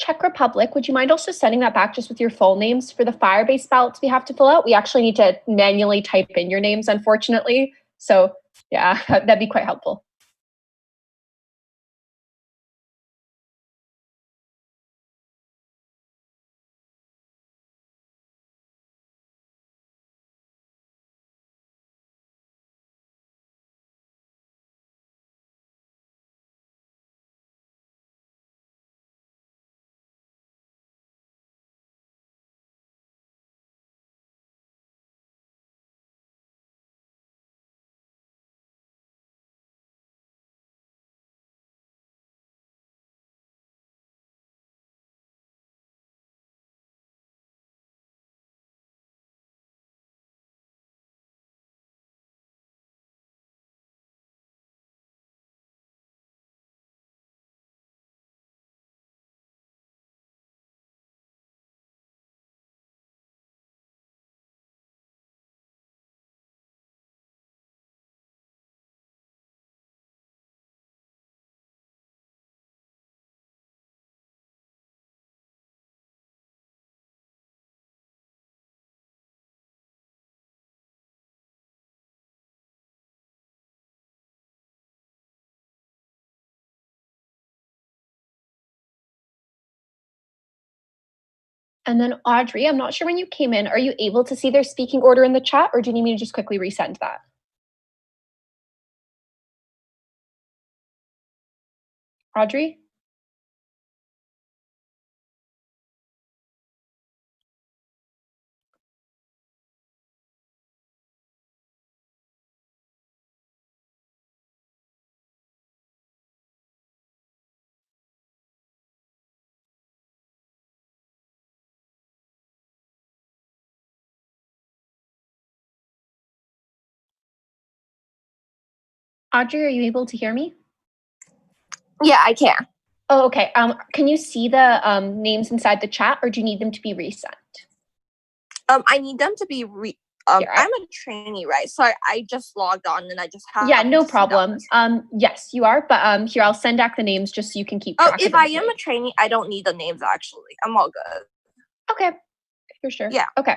Czech Republic, would you mind also sending that back just with your full names for the Firebase ballots we have to fill out? We actually need to manually type in your names, unfortunately. So yeah, that'd be quite helpful. And then Audrey, I'm not sure when you came in, are you able to see their speaking order in the chat, or do you need me to just quickly resend that? Audrey? Audrey, are you able to hear me? Yeah, I can. Oh, okay. Can you see the names inside the chat, or do you need them to be resent? I need them to be I'm a trainee, right? So I just logged on and I just have. Yeah, no problem. Yes, you are, but here I'll send back the names just so you can keep track of if I am a trainee, I don't need the names actually. I'm all good. Okay, for sure. Yeah. Okay.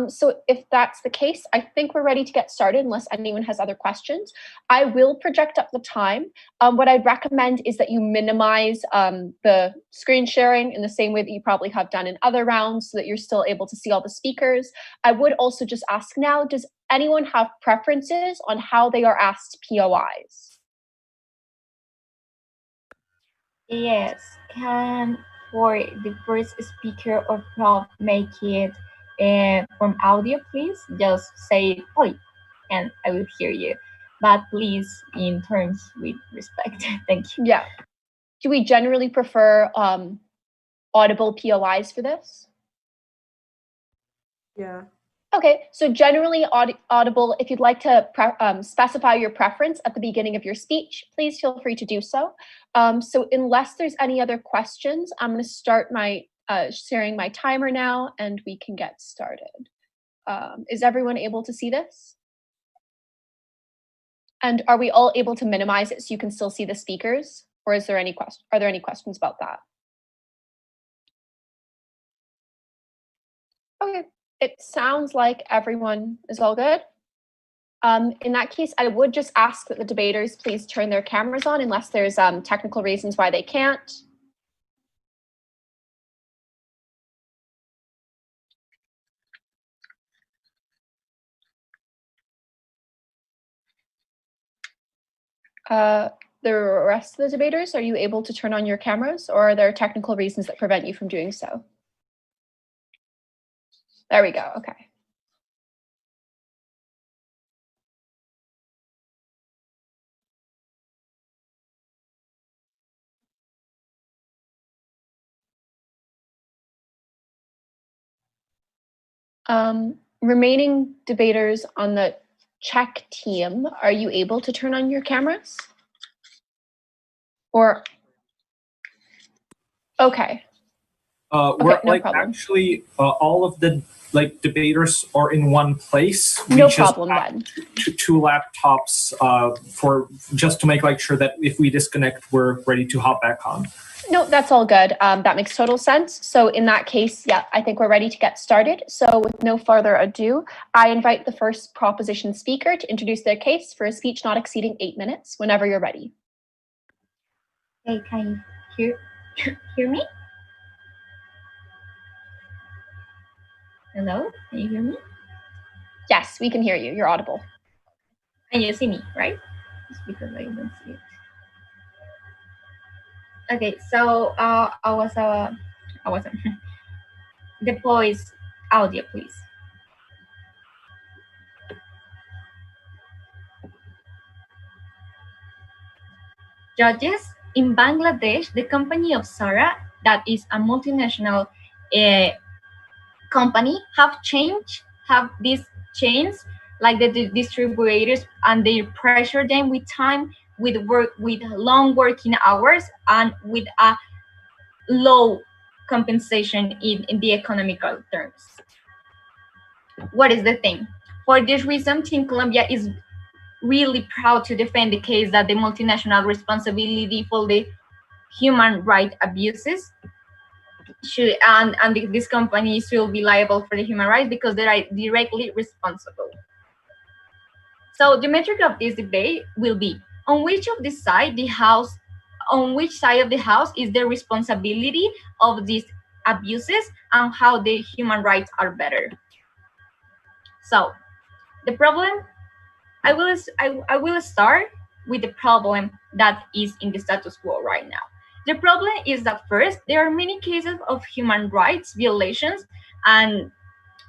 So if that's the case, I think we're ready to get started unless anyone has other questions. I will project up the time. What I'd recommend is that you minimize the screen sharing in the same way that you probably have done in other rounds so that you're still able to see all the speakers. I would also just ask now, does anyone have preferences on how they are asked POIs? Yes, can for the first speaker or prop make it from audio, please? Just say "Oi," and I will hear you. But please, in terms with respect. Thank you. Yeah. Do we generally prefer audible POIs for this? Yeah. Okay, so generally audible, if you'd like to specify your preference at the beginning of your speech, please feel free to do so. So unless there's any other questions, I'm going to start my sharing my timer now and we can get started. Is everyone able to see this? And are we all able to minimize it so you can still see the speakers? Or is there any are there any questions about that? Okay. It sounds like everyone is all good. In that case, I would just ask that the debaters please turn their cameras on unless there's technical reasons why they can't. The rest of the debaters, are you able to turn on your cameras, or are there technical reasons that prevent you from doing so? There we go, okay. Remaining debaters on the Czech team, are you able to turn on your cameras? Or, okay. We're no like problem. actually all of the debaters are in one place. We no just problem have then. Two laptops for just to make sure that if we disconnect, we're ready to hop back on. No, that's all good. That makes total sense. So in that case, yeah, I think we're ready to get started. So with no further ado, I invite the first proposition speaker to introduce their case for a speech not exceeding 8 minutes, whenever you're ready. Hey, can you hear me? Hello, can you hear me? Yes, we can hear you. You're audible. And you see me, right? Just because I don't see it. Okay, so I was deploy audio, please. Judges, in Bangladesh, the company of Zara, that is a multinational company, have these chains like the distributors, and they pressure them with time, with long working hours, and with a low compensation in the economical terms. What is the thing? For this reason, Team Colombia is really proud to defend the case that the multinational responsibility for the human rights abuses should, and these companies will be liable for the human rights because they are directly responsible. So the metric of this debate will be on which side of the house is the responsibility of these abuses and how the human rights are better. So the problem, I will start with the problem that is in the status quo right now. The problem is that first, there are many cases of human rights violations and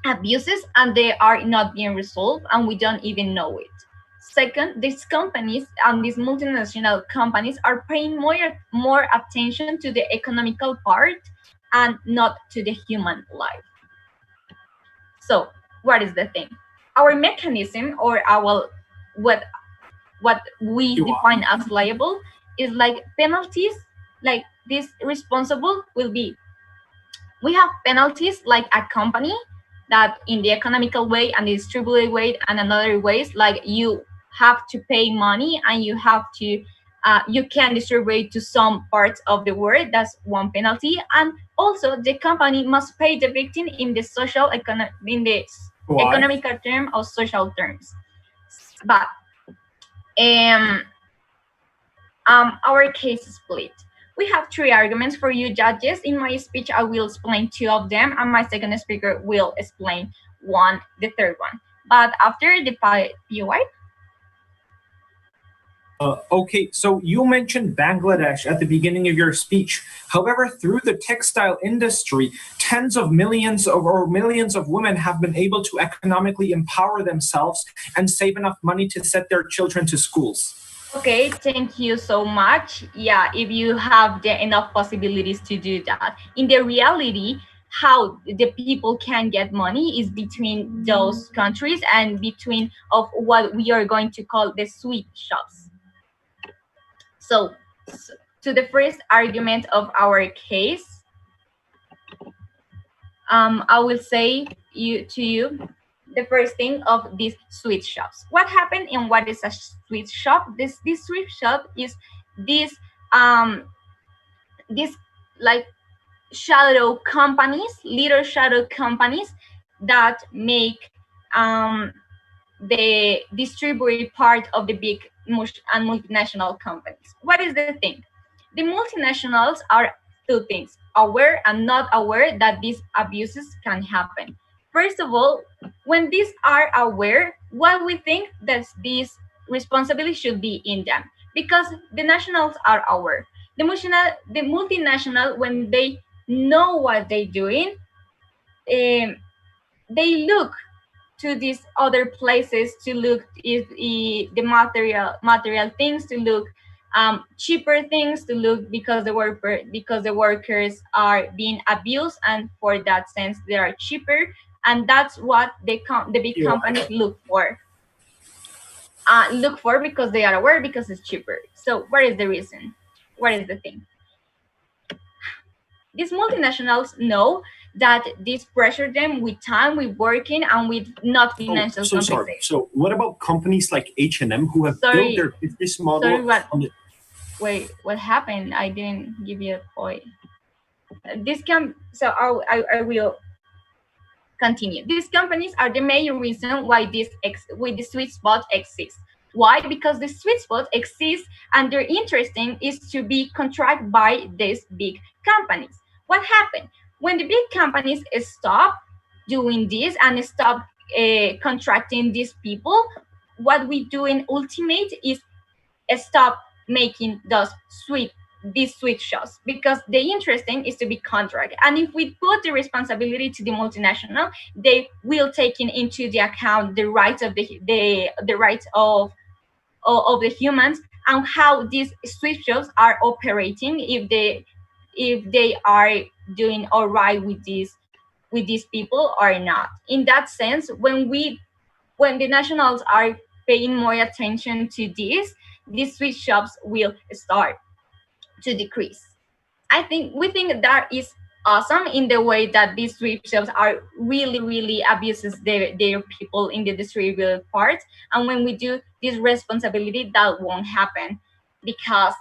abuses, and they are not being resolved, and we don't even know it. Second, these companies and these multinational companies are paying more attention to the economical part and not to the human life. So what is the thing? Our mechanism, or our what we define as liable, is like penalties. Like this responsible will be, we have penalties like a company that in the economical way and the distributed way and another ways, like you have to pay money and you have to you can distribute to some parts of the world. That's one penalty. And also the company must pay the victim in the economical term or social terms. But our case is split. We have 3 arguments for you judges. In my speech, I will explain 2 of them, and my second speaker will explain the third one. But after the POI. Okay, so you mentioned Bangladesh at the beginning of your speech. However, through the textile industry, tens of millions or millions of women have been able to economically empower themselves and save enough money to send their children to schools. Okay, thank you so much. Yeah, if you have enough possibilities to do that. In the reality, how the people can get money is between those countries and between of what we are going to call the sweet shops. So to the first argument of our case, I will say to you the first thing of these sweet shops. What happened and what is a sweet shop? This sweet shop is this like shadow companies, little shadow companies that make the distributed part of the big and multinational companies. What is the thing? The multinationals are 2 things: aware and not aware that these abuses can happen. First of all, when these are aware, what we think that this responsibility should be in them, because the nationals are aware. The multinational, when they know what they're doing, they look to these other places to look if the material things, to look cheaper things, to look because the workers are being abused, and for that sense they are cheaper, and that's what the big companies look for because they are aware, because it's cheaper. So what is the reason? What is the thing? These multinationals know that this pressure them with time, with working, and with not financial compensation. Sorry. So what about companies like H&M who have built their business model? wait, what happened? I didn't give you a point. So I will continue. These companies are the main reason why the sweet spot exists. Why? Because the sweet spot exists and their interesting is to be contracted by these big companies. What happened? When the big companies stop doing this and stop contracting these people, what we do in ultimate is stop making these sweet shows, because the interesting is to be contract. And if we put the responsibility to the multinational, they will take into the account the rights of the rights of the humans and how these sweet shows are operating, if they are doing all right with these people or not. In that sense, when the nationals are paying more attention to this, these sweet shops will start to decrease. We think that is awesome in the way that these sweet shops are really abuses their people in the distributed part. And when we do this responsibility, that won't happen, because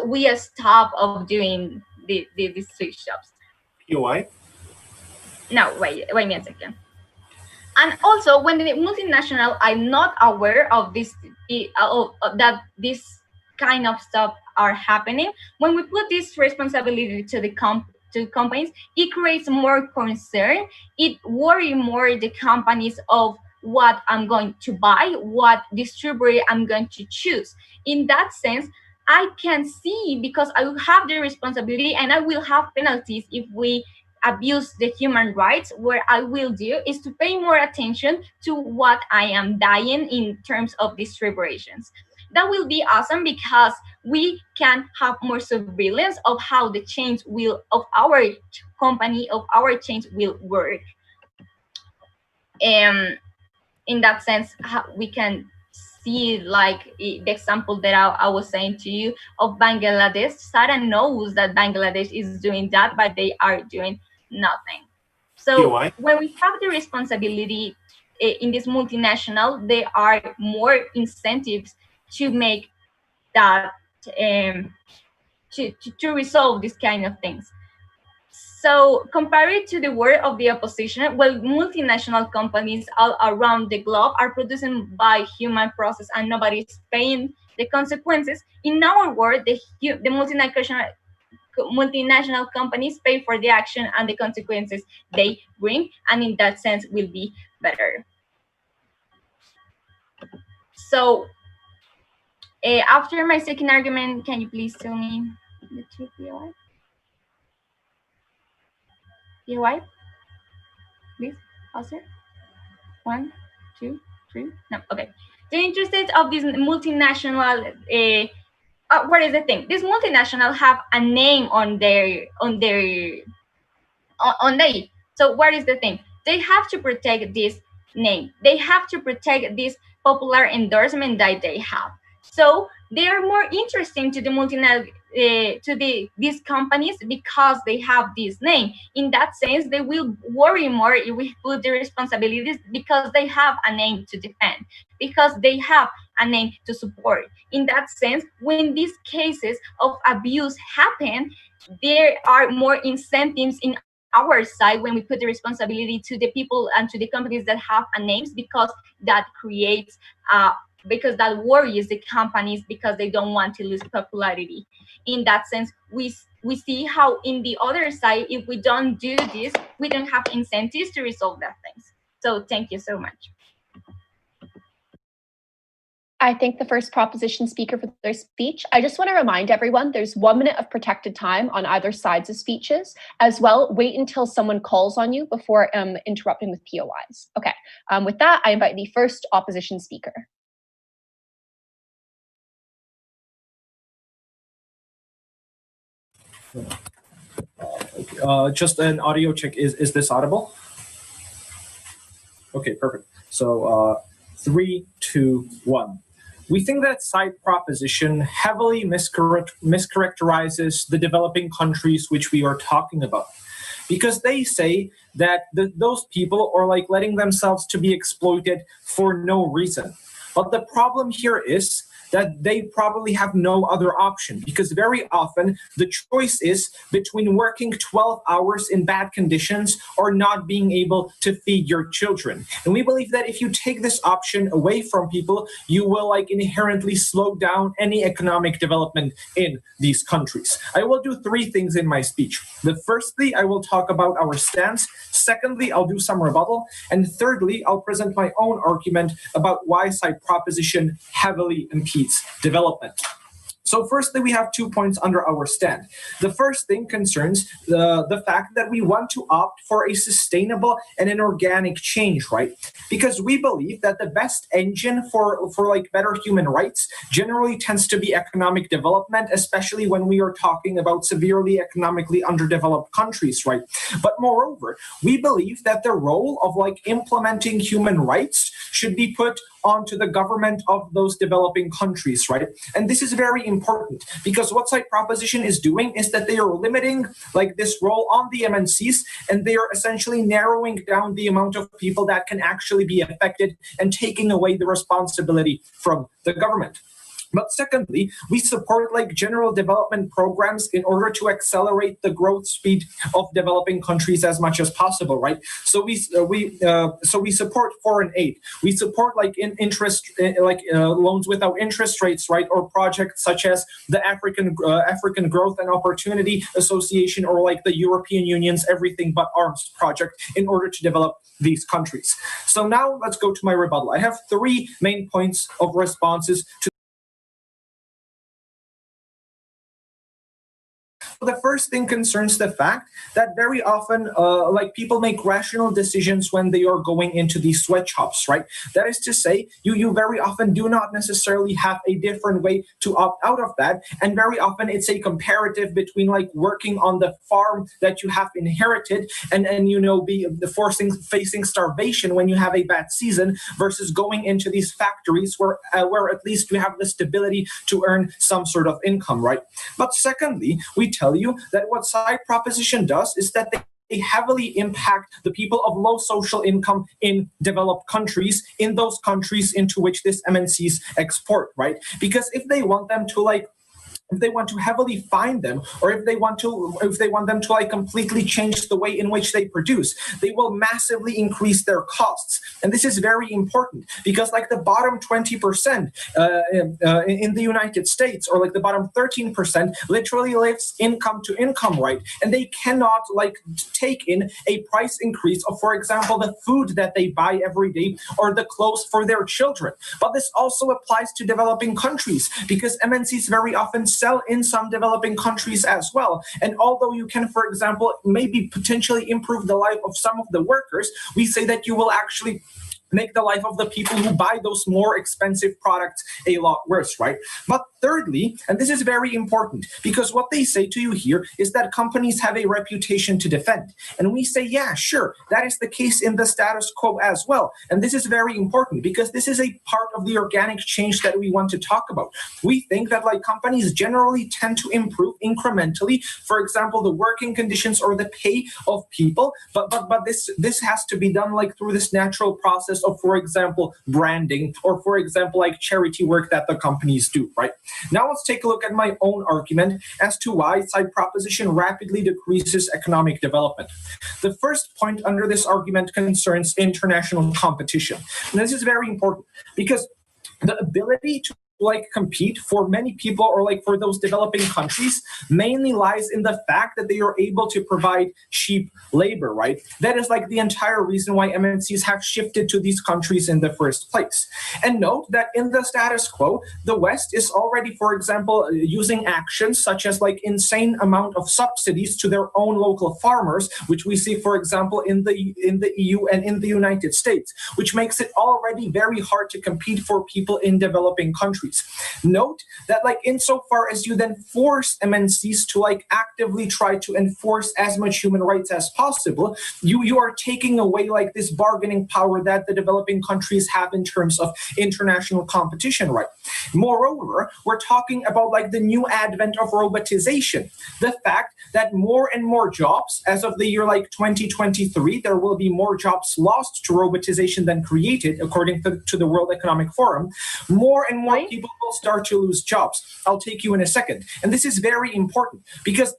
we stop of doing the sweet shops. POI? No, wait me a second. And also, when the multinational are not aware of this, that this kind of stuff are happening, when we put this responsibility to the companies, it creates more concern. It worries more the companies of what I'm going to buy, what distributor I'm going to choose. In that sense, I can see, because I will have the responsibility and I will have penalties if we abuse the human rights. What I will do is to pay more attention to what I am buying in terms of distributions. That will be awesome, because we can have more surveillance of how the change of our company, of our change will work. In that sense, we can see, like the example that I was saying to you of Bangladesh. Sarah knows that Bangladesh is doing that, but they are doing nothing. So when we have the responsibility in this multinational, there are more incentives to make that, to resolve this kind of things. So compared to the work of the opposition, well, multinational companies all around the globe are producing by human process and nobody's paying the consequences. In our world, the multinational companies pay for the action and the consequences they bring, and in that sense will be better. So after my second argument, can you please tell me the two POI? POI? Please, answer. 1, 2, 3. No, okay. The interest of this multinational, what is the thing? This multinational have a name on their. So what is the thing? They have to protect this name. They have to protect this popular endorsement that they have. So they are more interesting to the multinational, these companies, because they have this name. In that sense, they will worry more if we put the responsibilities, because they have a name to defend, because they have a name to support. In that sense, when these cases of abuse happen, there are more incentives in our side when we put the responsibility to the people and to the companies that have a names, because that creates because that worries the companies, because they don't want to lose popularity. In that sense, we see how in the other side, if we don't do this, we don't have incentives to resolve that things. So thank you so much. I thank the first proposition speaker for their speech. I just want to remind everyone there's 1 minute of protected time on either sides of speeches. As well, wait until someone calls on you before interrupting with POIs. Okay, with that, I invite the first opposition speaker. Just an audio check. Is this audible? Okay, perfect. So 3, 2, 1. We think that side proposition heavily mischaracterizes the developing countries which we are talking about, because they say that those people are like letting themselves to be exploited for no reason. But the problem here is that they probably have no other option, because very often the choice is between working 12 hours in bad conditions or not being able to feed your children. And we believe that if you take this option away from people, you will like inherently slow down any economic development in these countries. I will do three things in my speech. The firstly, I will talk about our stance. Secondly, I'll do some rebuttal. And thirdly, I'll present my own argument about why side proposition heavily impedes development. So firstly, we have 2 points under our stand. The first thing concerns the fact that we want to opt for a sustainable and an organic change, right? Because we believe that the best engine for like better human rights generally tends to be economic development, especially when we are talking about severely economically underdeveloped countries, right? But moreover, we believe that the role of like implementing human rights should be put onto the government of those developing countries, right? And this is very important because what side proposition is doing is that they are limiting like this role on the MNCs, and they are essentially narrowing down the amount of people that can actually be affected and taking away the responsibility from the government. But secondly, we support like general development programs in order to accelerate the growth speed of developing countries as much as possible, right? So we support foreign aid. We support like loans without interest rates, right? Or projects such as the African Growth and Opportunity Association, or like the European Union's Everything But Arms project, in order to develop these countries. So now let's go to my rebuttal. I have 3 main points of responses to. The first thing concerns the fact that very often, like people make rational decisions when they are going into these sweatshops, right? That is to say, you very often do not necessarily have a different way to opt out of that, and very often it's a comparative between like working on the farm that you have inherited and facing starvation when you have a bad season, versus going into these factories where at least you have the stability to earn some sort of income, right? But secondly, we tell you that what side proposition does is that they heavily impact the people of low social income in developed countries, in those countries into which this MNCs export, right? Because if they want them to heavily fine them, or if they want them to like completely change the way in which they produce, they will massively increase their costs. And this is very important because like the bottom 20% in the United States, or like the bottom 13%, literally lives income to income, right? And they cannot like take in a price increase of, for example, the food that they buy every day or the clothes for their children. But this also applies to developing countries, because MNCs very often sell in some developing countries as well. And although you can, for example, maybe potentially improve the life of some of the workers, we say that you will actually make the life of the people who buy those more expensive products a lot worse, right? But thirdly, and this is very important, because what they say to you here is that companies have a reputation to defend. And we say, yeah, sure, that is the case in the status quo as well. And this is very important because this is a part of the organic change that we want to talk about. We think that like companies generally tend to improve incrementally, for example, the working conditions or the pay of people, but this has to be done like through this natural process of, for example, branding, or for example, like charity work that the companies do, right? Now let's take a look at my own argument as to why side proposition rapidly decreases economic development. The first point under this argument concerns international competition. And this is very important because the ability to like compete for many people, or like for those developing countries, mainly lies in the fact that they are able to provide cheap labor, right? That is like the entire reason why MNCs have shifted to these countries in the first place. And note that in the status quo, the West is already, for example, using actions such as like insane amount of subsidies to their own local farmers, which we see, for example, in the EU and in the United States, which makes it already very hard to compete for people in developing countries. Note that like insofar as you then force MNCs to like actively try to enforce as much human rights as possible, you are taking away like this bargaining power that the developing countries have in terms of international competition, right? Moreover, we're talking about like the new advent of robotization. The fact that more and more jobs, as of the year like 2023, there will be more jobs lost to robotization than created, according to the World Economic Forum. More and more people people will start to lose jobs. I'll take you in a second. And this is very important because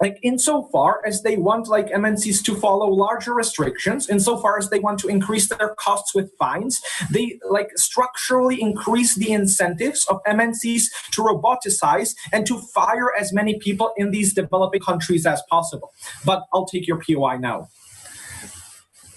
like insofar as they want like MNCs to follow larger restrictions, insofar as they want to increase their costs with fines, they like structurally increase the incentives of MNCs to roboticize and to fire as many people in these developing countries as possible. But I'll take your POI now.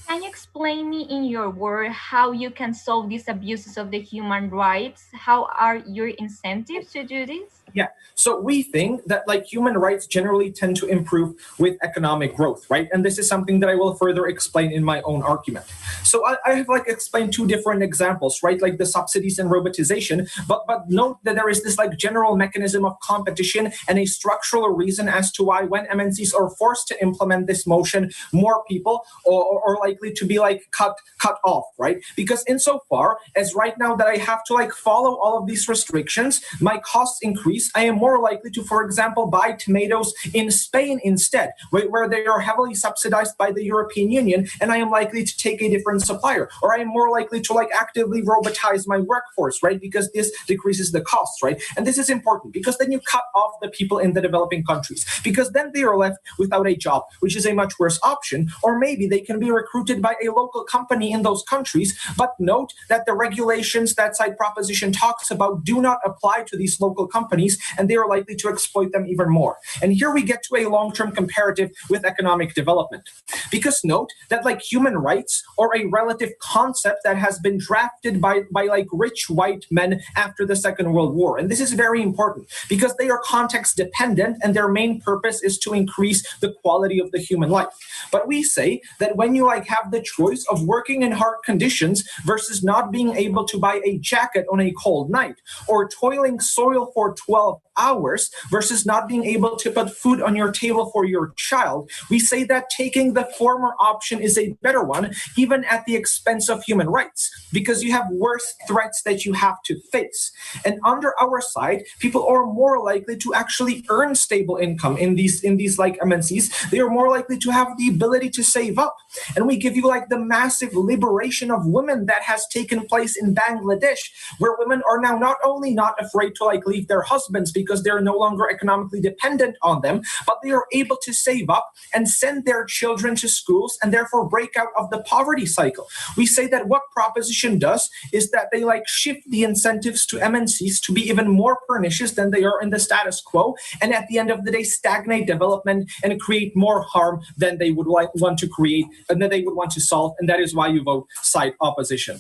Can you explain me in your word how you can solve these abuses of the human rights? How are your incentives to do this? Yeah, so we think that like human rights generally tend to improve with economic growth, right? And this is something that I will further explain in my own argument. So I have like explained two different examples, right? Like the subsidies and robotization, but note that there is this like general mechanism of competition and a structural reason as to why when MNCs are forced to implement this motion, more people are likely to be like cut off, right? Because insofar as right now that I have to like follow all of these restrictions, my costs increase. I am more likely to, for example, buy tomatoes in Spain instead, where they are heavily subsidized by the European Union, and I am likely to take a different supplier. Or I am more likely to like actively robotize my workforce, right? Because this decreases the costs, right? And this is important because then you cut off the people in the developing countries, because then they are left without a job, which is a much worse option. Or maybe they can be recruited by a local company in those countries, but note that the regulations that side proposition talks about do not apply to these local companies, and they are likely to exploit them even more. And here we get to a long-term comparative with economic development. Because note that like human rights are a relative concept that has been drafted by like rich white men after the Second World War. And this is very important because they are context dependent and their main purpose is to increase the quality of the human life. But we say that when you like have the choice of working in hard conditions versus not being able to buy a jacket on a cold night, or toiling soil for 12 hours versus not being able to put food on your table for your child, we say that taking the former option is a better one, even at the expense of human rights, because you have worse threats that you have to face. And under our side, people are more likely to actually earn stable income in these like MNCs. They are more likely to have the ability to save up. And we give you like the massive liberation of women that has taken place in Bangladesh, where women are now not only not afraid to like leave their husbands because they're no longer economically dependent on them, but they are able to save up and send their children to schools and therefore break out of the poverty cycle. We say that what proposition does is that they like shift the incentives to MNCs to be even more pernicious than they are in the status quo, and at the end of the day stagnate development and create more harm than they would like want to create and that they would want to solve. And that is why you vote side opposition.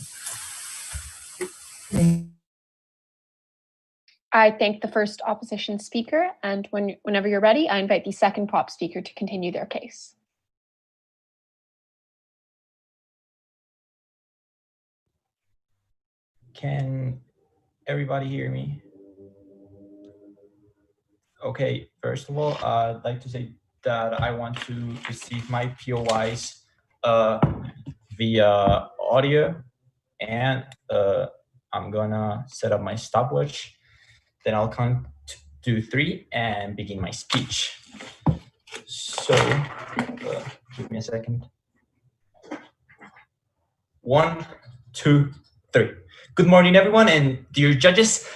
I thank the first opposition speaker, and whenever you're ready, I invite the second prop speaker to continue their case. Can everybody hear me? Okay, first of all, I'd like to say that I want to receive my POIs via audio, and I'm gonna set up my stopwatch. Then I'll count to 3 and begin my speech. So, give me a second. 1, 2, 3. Good morning, everyone, and dear judges.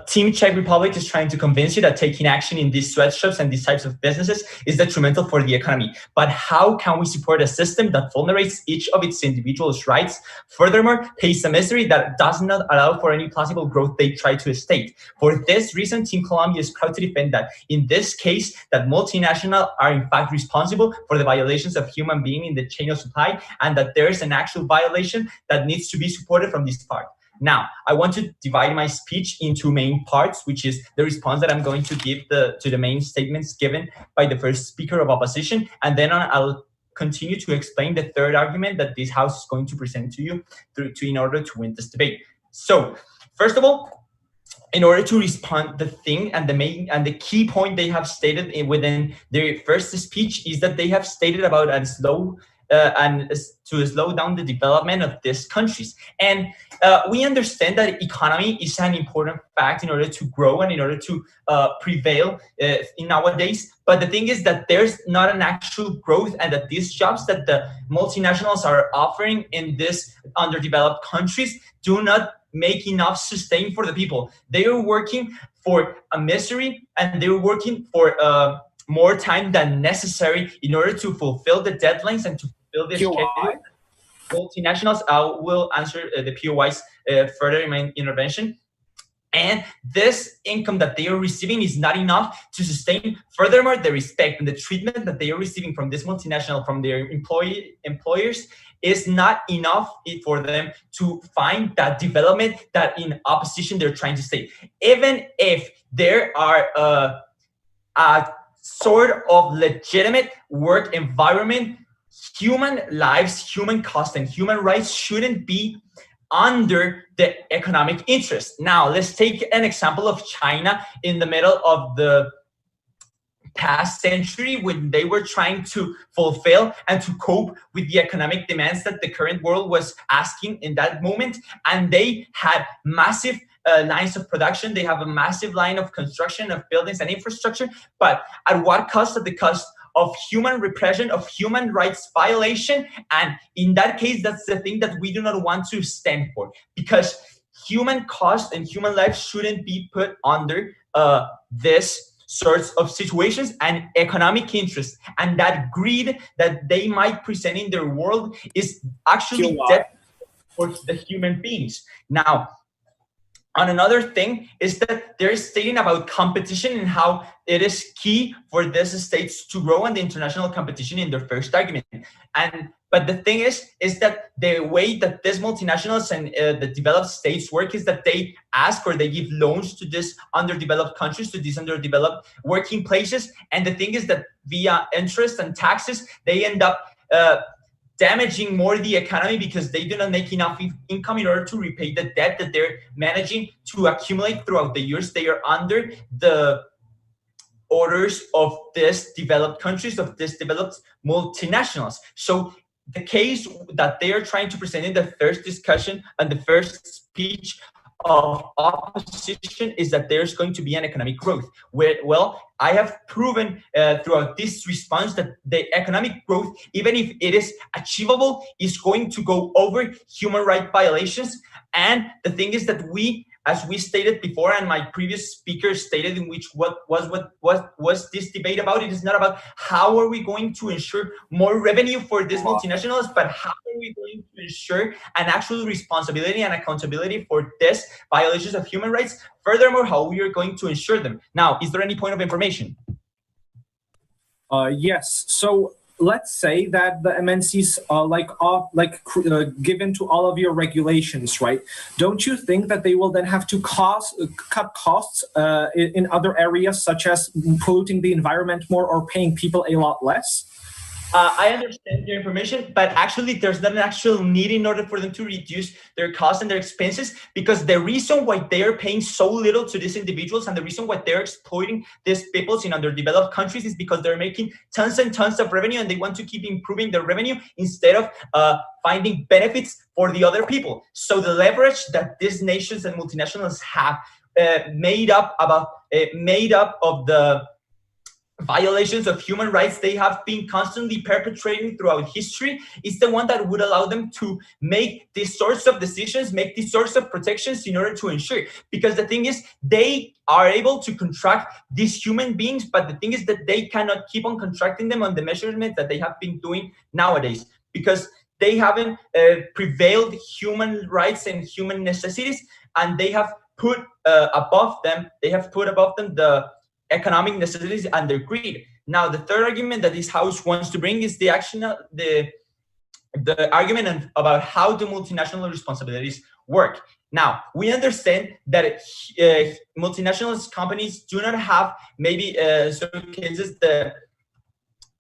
Team Czech Republic is trying to convince you that taking action in these sweatshops and these types of businesses is detrimental for the economy. But how can we support a system that vulnerates each of its individuals' rights? Furthermore, pays a misery that does not allow for any plausible growth they try to state. For this reason, Team Colombia is proud to defend that in this case, that multinationals are in fact responsible for the violations of human beings in the chain of supply, and that there is an actual violation that needs to be supported from this part. Now, I want to divide my speech into main parts, which is the response that I'm going to give to the main statements given by the first speaker of opposition, and then I'll continue to explain the third argument that this House is going to present to you in order to win this debate. So, first of all, in order to respond, the thing and the key point they have stated within their first speech is that they have stated about to slow down the development of these countries. And we understand that economy is an important fact in order to grow and in order to prevail in nowadays. But the thing is that there's not an actual growth, and that these jobs that the multinationals are offering in these underdeveloped countries do not make enough sustain for the people. They are working for a misery, and they're working for more time than necessary in order to fulfill the deadlines and to fulfill the schedule. Multinationals, I will answer the POIs further in my intervention. And this income that they are receiving is not enough to sustain. Furthermore, the respect and the treatment that they are receiving from this multinational, from their employers, is not enough for them to find that development that in opposition they're trying to say. Even if there are a sort of legitimate work environment, human lives, human cost, and human rights shouldn't be under the economic interest. Now, let's take an example of China in the middle of the past century, when they were trying to fulfill and to cope with the economic demands that the current world was asking in that moment. And they had massive lines of production. They have a massive line of construction of buildings and infrastructure, but at what cost? At the cost of human repression, of human rights violation. And in that case, that's the thing that we do not want to stand for, because human cost and human life shouldn't be put under this sorts of situations and economic interest. And that greed that they might present in their world is actually death for the human beings. Now, on another thing is that they're stating about competition and how it is key for these states to grow in the international competition in their first argument. But the thing is that the way that these multinationals and the developed states work is that they ask or they give loans to these underdeveloped countries, to these underdeveloped working places. And the thing is that via interest and taxes, they end up damaging more the economy, because they do not make enough income in order to repay the debt that they're managing to accumulate throughout the years. They are under the orders of these developed countries, of these developed multinationals. So the case that they are trying to present in the first discussion and the first speech of opposition is that there's going to be an economic growth. Well, I have proven throughout this response that the economic growth, even if it is achievable, is going to go over human rights violations. And the thing is that we, as we stated before, and my previous speaker stated, in which what was this debate about? It is not about how are we going to ensure more revenue for these multinationals, but how are we going to ensure an actual responsibility and accountability for these violations of human rights? Furthermore, how we are going to ensure them. Now, is there any point of information? Yes. So let's say that the MNCs are given to all of your regulations, right? Don't you think that they will then have to cut costs in other areas, such as polluting the environment more or paying people a lot less? I understand your information, but actually there's not an actual need in order for them to reduce their costs and their expenses, because the reason why they are paying so little to these individuals and the reason why they're exploiting these peoples in underdeveloped countries is because they're making tons and tons of revenue, and they want to keep improving their revenue instead of finding benefits for the other people. So the leverage that these nations and multinationals have made up of the violations of human rights they have been constantly perpetrating throughout history is the one that would allow them to make these sorts of decisions, make these sorts of protections in order to ensure. Because the thing is, they are able to contract these human beings, but the thing is that they cannot keep on contracting them on the measurements that they have been doing nowadays, because they haven't prevailed human rights and human necessities, and they have put above them the economic necessities and their greed. Now, the third argument that this house wants to bring is the argument about how the multinational responsibilities work. Now, we understand that multinational companies do not have maybe certain cases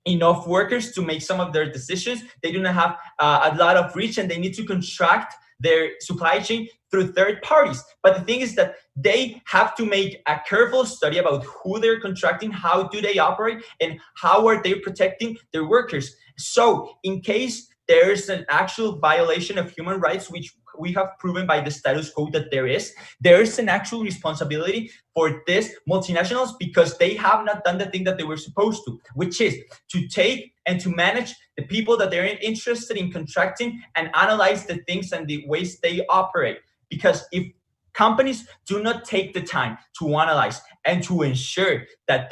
enough workers to make some of their decisions. They do not have a lot of reach, and they need to contract their supply chain through third parties. But the thing is that they have to make a careful study about who they're contracting, how do they operate, and how are they protecting their workers. So in case there's an actual violation of human rights, which we have proven by the status quo that there is an actual responsibility for these multinationals, because they have not done the thing that they were supposed to, which is to take and to manage the people that they're interested in contracting and analyze the things and the ways they operate. because if companies do not take the time to analyze and to ensure that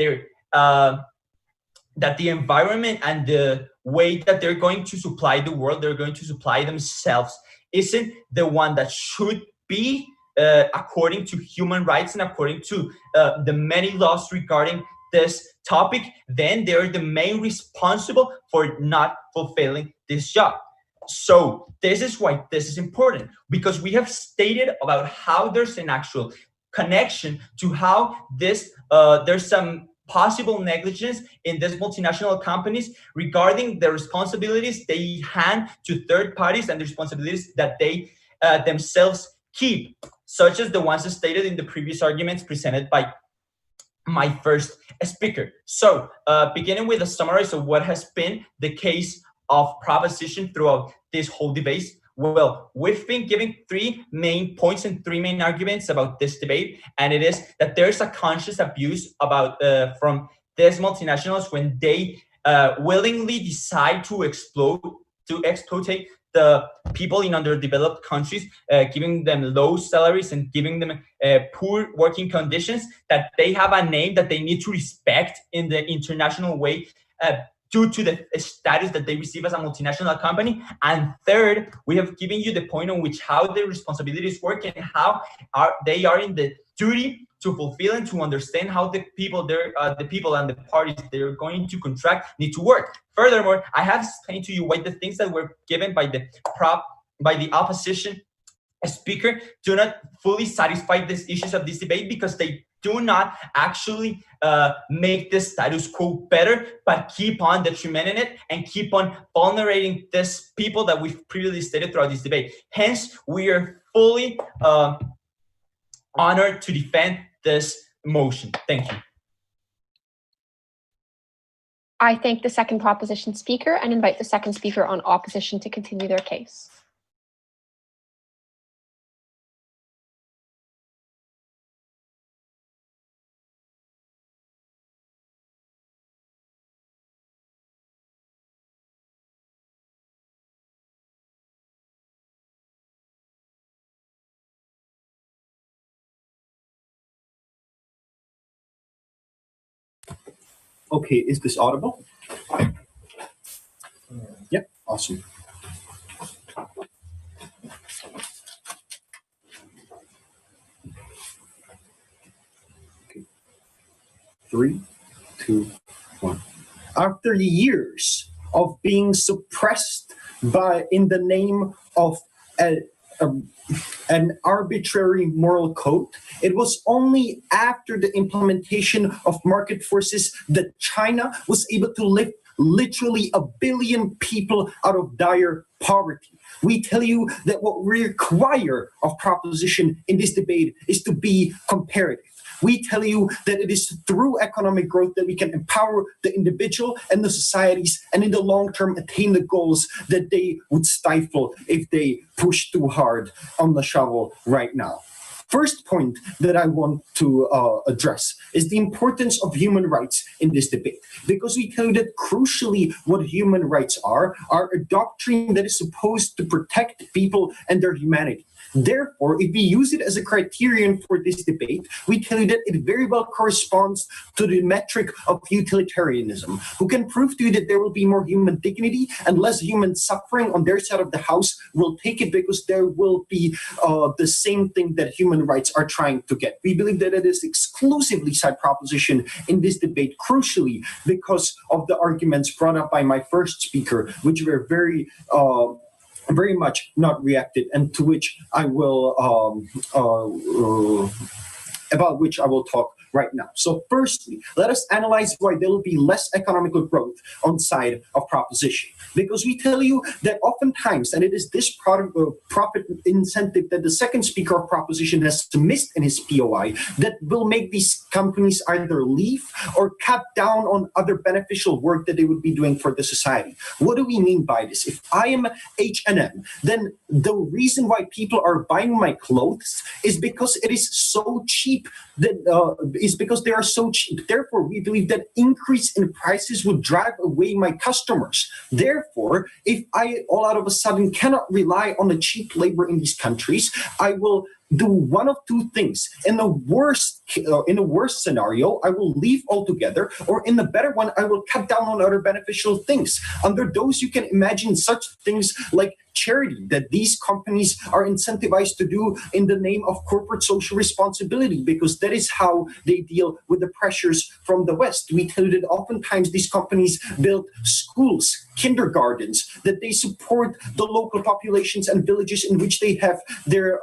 that the environment and the way that they're going to supply the world, they're going to supply themselves, isn't the one that should be according to human rights and according to the many laws regarding this topic, then they're the main responsible for not fulfilling this job. So this is why this is important, because we have stated about how there's an actual connection to how this there's some possible negligence in these multinational companies regarding the responsibilities they hand to third parties and the responsibilities that they themselves keep, such as the ones stated in the previous arguments presented by my first speaker. So beginning with a summary of what has been the case of proposition throughout this whole debate. Well, we've been giving 3 main points and 3 main arguments about this debate, and it is that there's a conscious abuse about from these multinationals when they willingly decide to exploit the people in underdeveloped countries, giving them low salaries and giving them poor working conditions, that they have a name that they need to respect in the international way, due to the status that they receive as a multinational company. And third, we have given you the point on which how their responsibilities work and how they are in the duty to fulfill and to understand how the people and the parties they're going to contract need to work. Furthermore, I have explained to you why the things that were given by the opposition speaker do not fully satisfy these issues of this debate, because they do not actually make the status quo better, but keep on detrimenting it and keep on vulnerating these people that we've previously stated throughout this debate. Hence, we are fully honored to defend this motion. Thank you. I thank the second proposition speaker and invite the second speaker on opposition to continue their case. Okay, is this audible? Yep, awesome. Okay. 3, 2, 1. After years of being suppressed in the name of an arbitrary moral code, it was only after the implementation of market forces that China was able to lift literally 1 billion people out of dire poverty. We tell you that what we require of proposition in this debate is to be comparative. We tell you that it is through economic growth that we can empower the individual and the societies, and in the long term attain the goals that they would stifle if they push too hard on the shovel right now. First point that I want to address is the importance of human rights in this debate, because we tell you that crucially what human rights are a doctrine that is supposed to protect people and their humanity. Therefore, if we use it as a criterion for this debate, we tell you that it very well corresponds to the metric of utilitarianism, who can prove to you that there will be more human dignity and less human suffering on their side of the house will take it, because there will be the same thing that human rights are trying to get. We believe that it is exclusively side proposition in this debate, crucially because of the arguments brought up by my first speaker, which were very much not reacted, and to which I will about which I will talk right now. So firstly, let us analyze why there will be less economical growth on side of proposition. Because we tell you that oftentimes, and it is this profit incentive that the second speaker of proposition has missed in his POI, that will make these companies either leave or cut down on other beneficial work that they would be doing for the society. What do we mean by this? If I am H&M, then the reason why people are buying my clothes is because it is so cheap cheap, is because they are so cheap. Therefore, we believe that increase in prices would drive away my customers. Therefore, if I all out of a sudden cannot rely on the cheap labor in these countries, I will do one of two things. In the worst scenario, I will leave altogether, or in the better one, I will cut down on other beneficial things. Under those, you can imagine such things like charity that these companies are incentivized to do in the name of corporate social responsibility, because that is how they deal with the pressures from the West. We tell you that oftentimes these companies build schools, kindergartens, that they support the local populations and villages in which they have their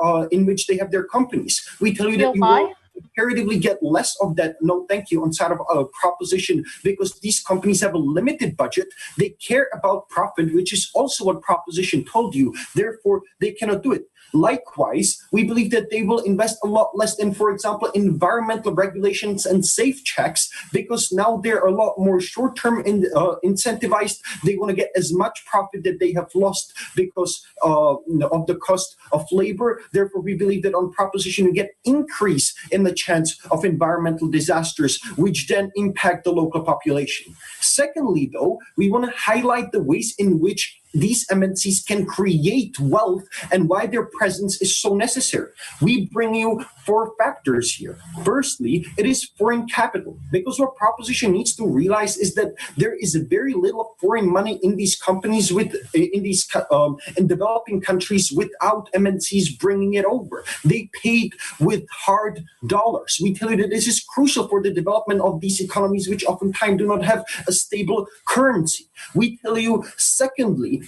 companies. We tell you that you will comparatively get less of that no thank you on side of a proposition, because these companies have a limited budget. They care about profit, which is also what proposition told you. Therefore, they cannot do it. Likewise, we believe that they will invest a lot less in, for example, environmental regulations and safe checks, because now they're a lot more short-term incentivized. They want to get as much profit that they have lost because of the cost of labor. Therefore, we believe that on proposition, you get increase in the chance of environmental disasters, which then impact the local population. Secondly, though, we want to highlight the ways in which these MNCs can create wealth and why their presence is so necessary. We bring you 4 factors here. Firstly, it is foreign capital, because what proposition needs to realize is that there is very little foreign money in these companies in developing countries without MNCs bringing it over. They paid with hard dollars. We tell you that this is crucial for the development of these economies, which oftentimes do not have a stable currency. We tell you, secondly,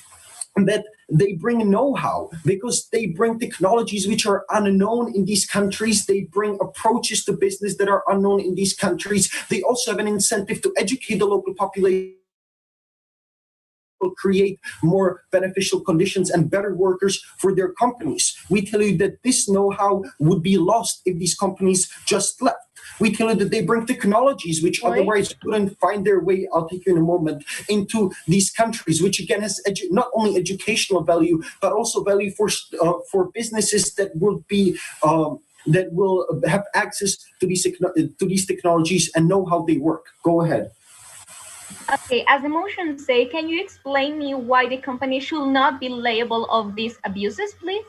that they bring know-how, because they bring technologies which are unknown in these countries. They bring approaches to business that are unknown in these countries. They also have an incentive to educate the local population, will create more beneficial conditions and better workers for their companies. We tell you that this know-how would be lost if these companies just left. We tell you that they bring technologies which otherwise wouldn't find their way, I'll take you in a moment, into these countries, which again has not only educational value, but also value for businesses that will be that will have access to these technologies and know how they work. Go ahead. Okay, as the motion say, can you explain me why the company should not be liable of these abuses, please?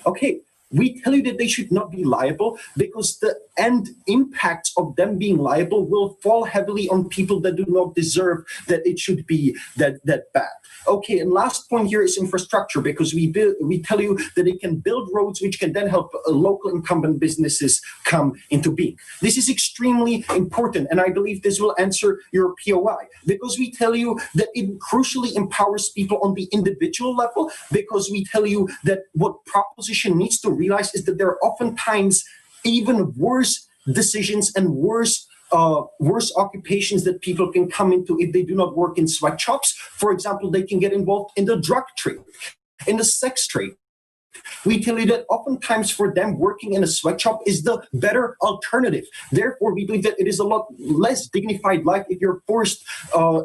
Okay. We tell you that they should not be liable because the end impacts of them being liable will fall heavily on people that do not deserve that it should be that bad. Okay, and last point here is infrastructure, because we tell you that they can build roads which can then help local incumbent businesses come into being. This is extremely important, and I believe this will answer your POI, because we tell you that it crucially empowers people on the individual level, because we tell you that what proposition needs to realize is that there are oftentimes even worse decisions and worse occupations that people can come into if they do not work in sweatshops. For example, they can get involved in the drug trade, in the sex trade. We tell you that oftentimes for them, working in a sweatshop is the better alternative. Therefore, we believe that it is a lot less dignified life if you're forced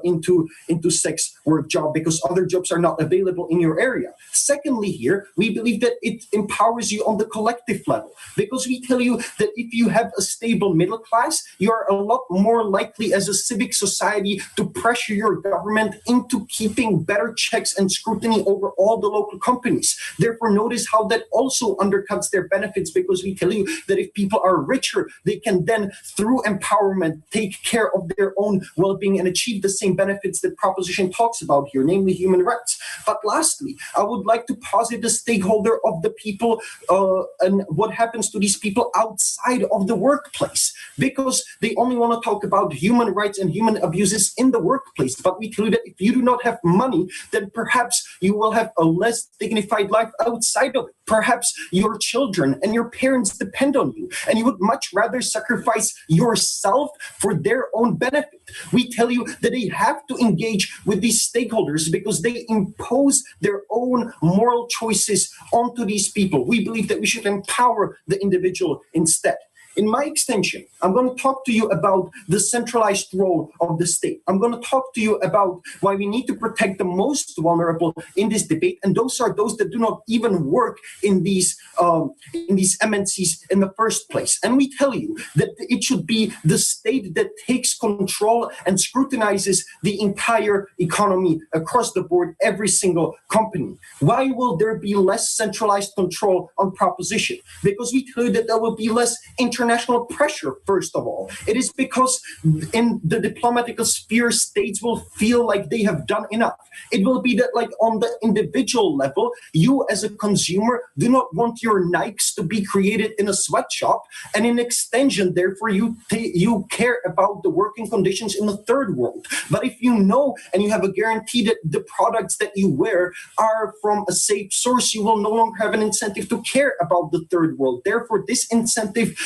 into sex work job, because other jobs are not available in your area. Secondly, here, we believe that it empowers you on the collective level, because we tell you that if you have a stable middle class, you are a lot more likely as a civic society to pressure your government into keeping better checks and scrutiny over all the local companies. Therefore, notice how that also undercuts their benefits, because we tell you that if people are richer, they can then, through empowerment, take care of their own well-being and achieve the same benefits that proposition talks about here, namely human rights. But lastly, I would like to posit the stakeholder of the people and what happens to these people outside of the workplace, because they only want to talk about human rights and human abuses in the workplace. But we tell you that if you do not have money, then perhaps you will have a less dignified life outside of it. Perhaps your children and your parents depend on you, and you would much rather sacrifice yourself for their own benefit. We tell you that they have to engage with these stakeholders because they impose their own moral choices onto these people. We believe that we should empower the individual instead. In my extension, I'm going to talk to you about the centralized role of the state. I'm going to talk to you about why we need to protect the most vulnerable in this debate, and those are those that do not even work in these MNCs in the first place. And we tell you that it should be the state that takes control and scrutinizes the entire economy across the board, every single company. Why will there be less centralized control on proposition? Because we tell you that there will be less international pressure, first of all. It is because in the diplomatical sphere, states will feel like they have done enough. It will be that, like, on the individual level, you as a consumer do not want your Nikes to be created in a sweatshop, and in extension, therefore, you care about the working conditions in the third world. But if you know and you have a guarantee that the products that you wear are from a safe source, you will no longer have an incentive to care about the third world. Therefore, this incentive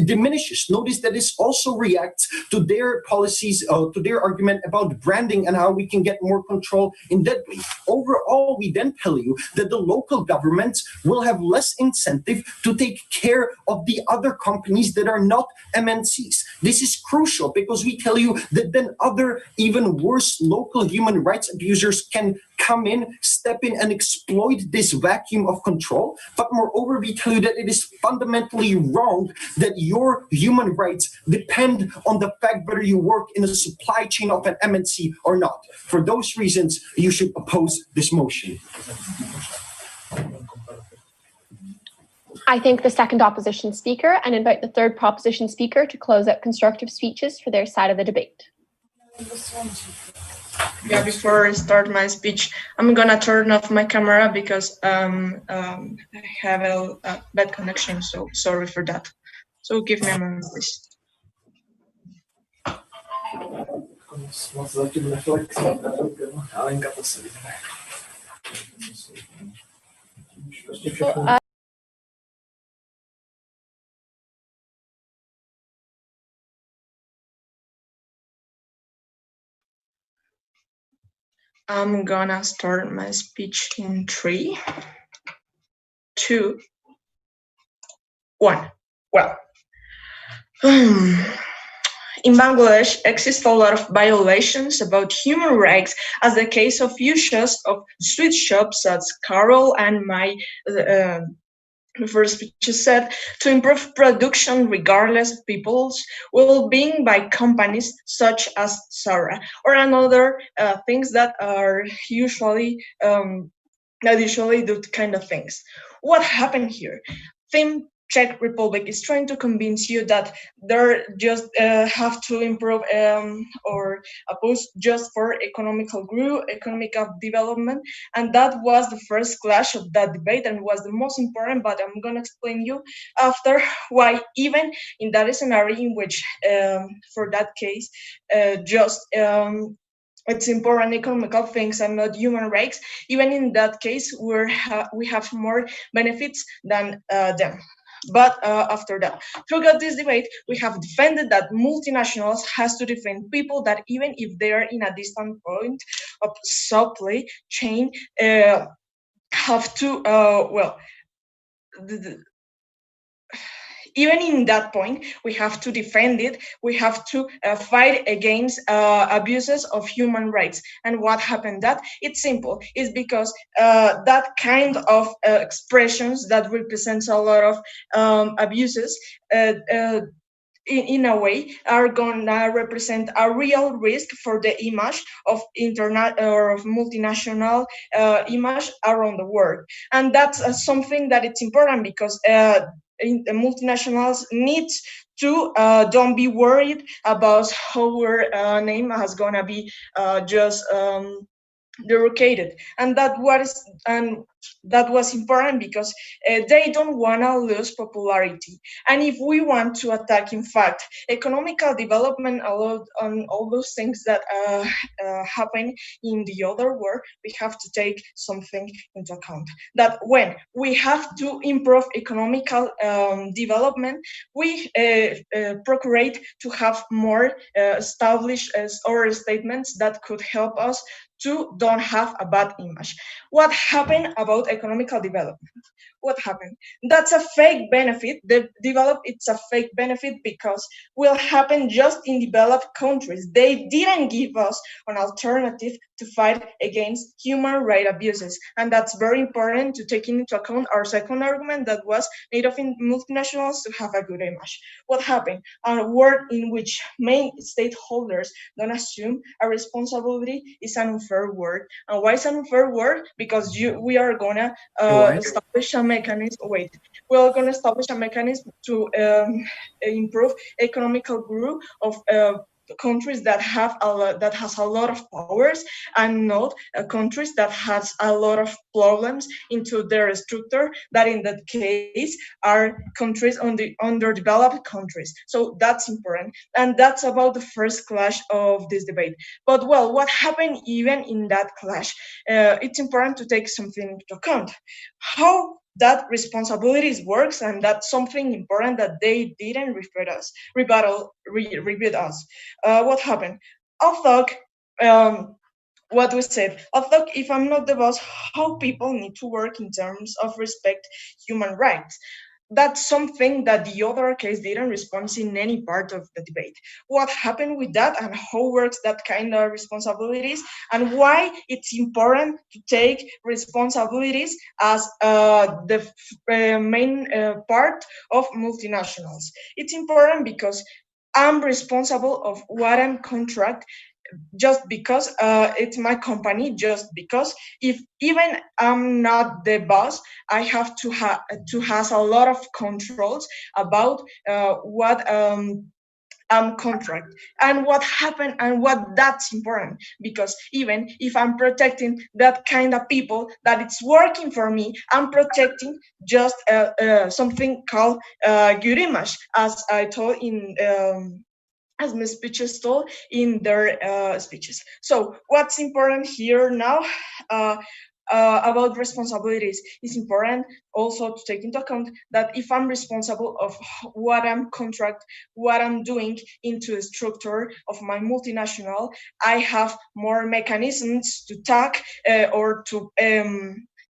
diminishes. Notice that this also reacts to their policies, to their argument about branding and how we can get more control in that way. Overall, we then tell you that the local governments will have less incentive to take care of the other companies that are not MNCs. This is crucial because we tell you that then other, even worse, local human rights abusers can come in, step in, and exploit this vacuum of control. But moreover, we tell you that it is fundamentally wrong that your human rights depend on the fact whether you work in a supply chain of an MNC or not. For those reasons, you should oppose this motion. I thank the second opposition speaker and invite the third proposition speaker to close out constructive speeches for their side of the debate. Yeah, before I start my speech, I'm gonna turn off my camera because I have a bad connection, so sorry for that. So give me a moment, please. I'm gonna start my speech in 3, 2, 1. Well, in Bangladesh exist a lot of violations about human rights, as the case of uses of street shops, as Carol and my first speech said, to improve production regardless of people's well-being by companies such as Zara, or another things that are usually do kind of things. What happened here? Czech Republic is trying to convince you that they're just have to improve or oppose just for economical growth, economic development, and that was the first clash of that debate and was the most important. But I'm gonna explain you after why even in that scenario in which for that case it's important economical things and not human rights. Even in that case, we have more benefits than them. But after that, throughout this debate, we have defended that multinationals has to defend people that even if they are in a distant point of supply chain, have to, even in that point, we have to defend it. We have to fight against abuses of human rights. And what happened? That it's simple. It's because that kind of expressions that represents a lot of abuses in a way are gonna represent a real risk for the image of internet or of multinational image around the world. And that's something that it's important because the multinationals need to don't be worried about how our name is gonna be just derogated, and that was important because they don't want to lose popularity. And if we want to attack, in fact, economical development on all those things that happen in the other world, we have to take something into account. That when we have to improve economical development, we procure to have more established or statements that could help us to don't have a bad image. What happened about economical development? what happened? That's a fake benefit. It's a fake benefit because will happen just in developed countries. They didn't give us an alternative to fight against human rights abuses. And that's very important to take into account our second argument that was need of multinationals to have a good image. What happened? A world in which main stakeholders don't assume a responsibility is an unfair word. And why is an unfair word? Because we are gonna establish a mechanism. We are gonna establish a mechanism to improve economical growth of countries that has a lot of powers, and not countries that has a lot of problems into their structure, that in that case are countries underdeveloped countries. So that's important, and that's about the first clash of this debate. But well, what happened even in that clash? It's important to take something into account. How that responsibilities works, and that's something important that they didn't rebut us. What happened? I'll talk what we said. I'll talk, if I'm not the boss, how people need to work in terms of respect human rights. That's something that the other case didn't respond in any part of the debate. What happened with that, and how works that kind of responsibilities, and why it's important to take responsibilities as the main part of multinationals. It's important because I'm responsible of what I'm contract, just because it's my company, just because if even I'm not the boss, I have to has a lot of controls about what I'm contract and what happened, and what that's important, because even if I'm protecting that kind of people that it's working for me, I'm protecting just something called good image, as I told in as my speeches told in their speeches. So what's important here now about responsibilities is important also to take into account that if I'm responsible of what I'm contract, what I'm doing into the structure of my multinational, I have more mechanisms to tack or to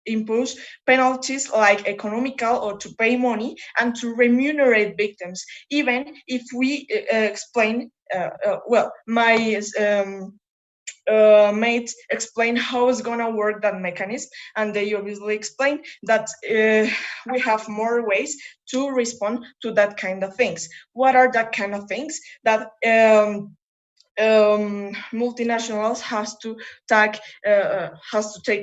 impose penalties like economical, or to pay money and to remunerate victims. Even if we explain, well, my mates explain how it's gonna work that mechanism, and they obviously explain that we have more ways to respond to that kind of things. What are that kind of things? That multinationals has to take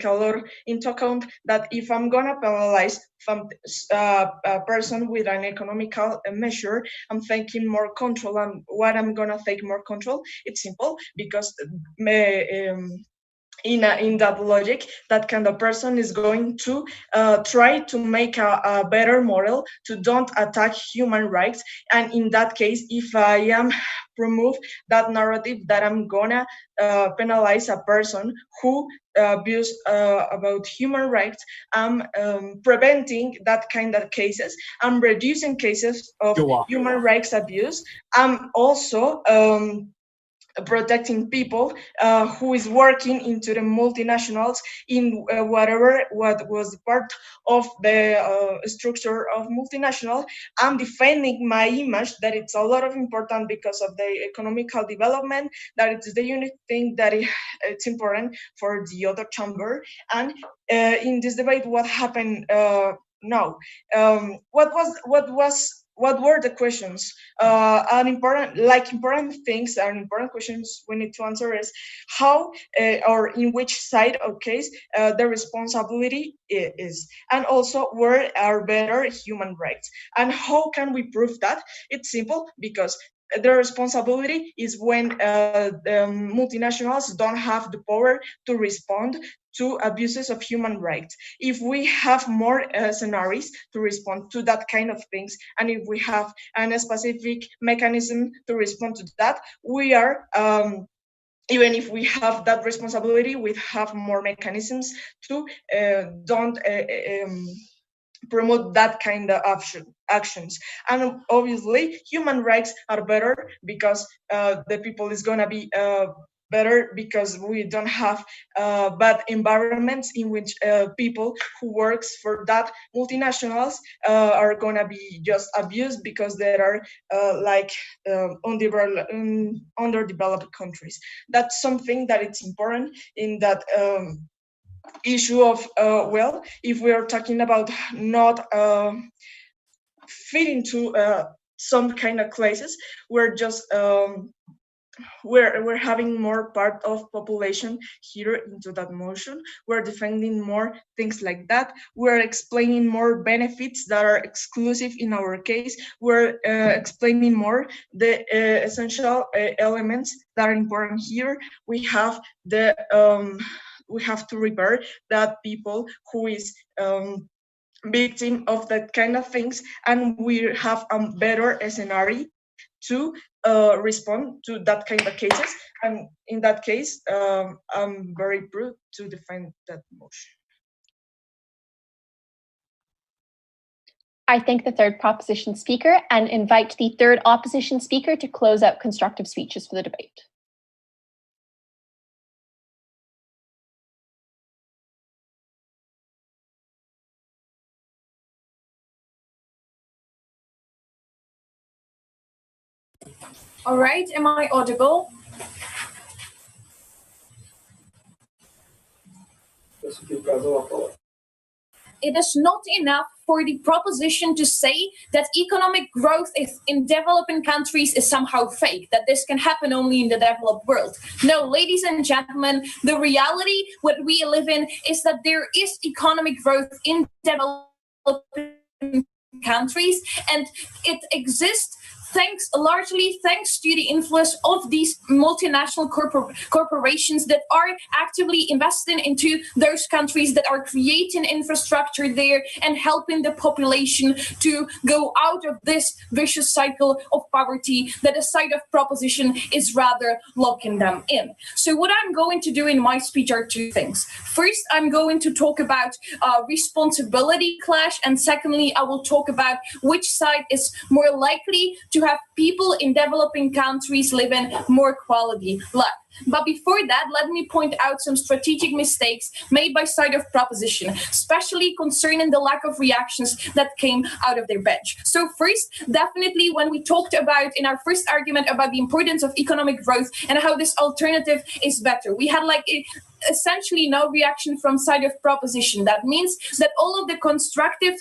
a lot into account, that if I'm gonna penalize a person with an economical measure, I'm taking more control. And what I'm gonna take more control? It's simple, because in that logic, that kind of person is going to try to make a better model to don't attack human rights. And in that case, if I am promote that narrative that I'm gonna penalize a person who abuse about human rights, I'm preventing that kind of cases. I'm reducing cases of human rights abuse. I'm also protecting people who is working into the multinationals in what was part of the structure of multinational. I'm defending my image, that it's a lot of important because of the economical development, that it's the unique thing that it's important for the other chamber. And in this debate, what happened now? What were the questions? Important things and important questions we need to answer is how or in which side of case the responsibility is, and also where are better human rights, and how can we prove that? It's simple, because the responsibility is when the multinationals don't have the power to respond to abuses of human rights. If we have more scenarios to respond to that kind of things, and if we have a specific mechanism to respond to that, we are even if we have that responsibility, we have more mechanisms to don't promote that kind of actions. And obviously human rights are better because the people is gonna be better because we don't have bad environments in which people who works for that multinationals are gonna be just abused because they are underdeveloped countries. That's something that it's important in that issue of if we are talking about not fitting to some kind of classes, we're just we're having more part of population here into that motion. We're defending more things like that. We're explaining more benefits that are exclusive in our case. We're explaining more the essential elements that are important here. We have the we have to repair that people who is victim of that kind of things, and we have a better scenario to respond to that kind of cases. And in that case, I'm very proud to defend that motion. I thank the third proposition speaker and invite the third opposition speaker to close out constructive speeches for the debate. All right, am I audible? It is not enough for the proposition to say that economic growth in developing countries is somehow fake, that this can happen only in the developed world. No, ladies and gentlemen, the reality what we live in is that there is economic growth in developing countries, and it exists largely thanks to the influence of these multinational corporations that are actively investing into those countries, that are creating infrastructure there and helping the population to go out of this vicious cycle of poverty that the side of proposition is rather locking them in. So what I'm going to do in my speech are two things. First, I'm going to talk about responsibility clash, and secondly, I will talk about which side is more likely to have people in developing countries living more quality life. But before that, let me point out some strategic mistakes made by side of proposition, especially concerning the lack of reactions that came out of their bench. So first, definitely when we talked about in our first argument about the importance of economic growth and how this alternative is better, we had essentially no reaction from side of proposition. That means that all of the constructive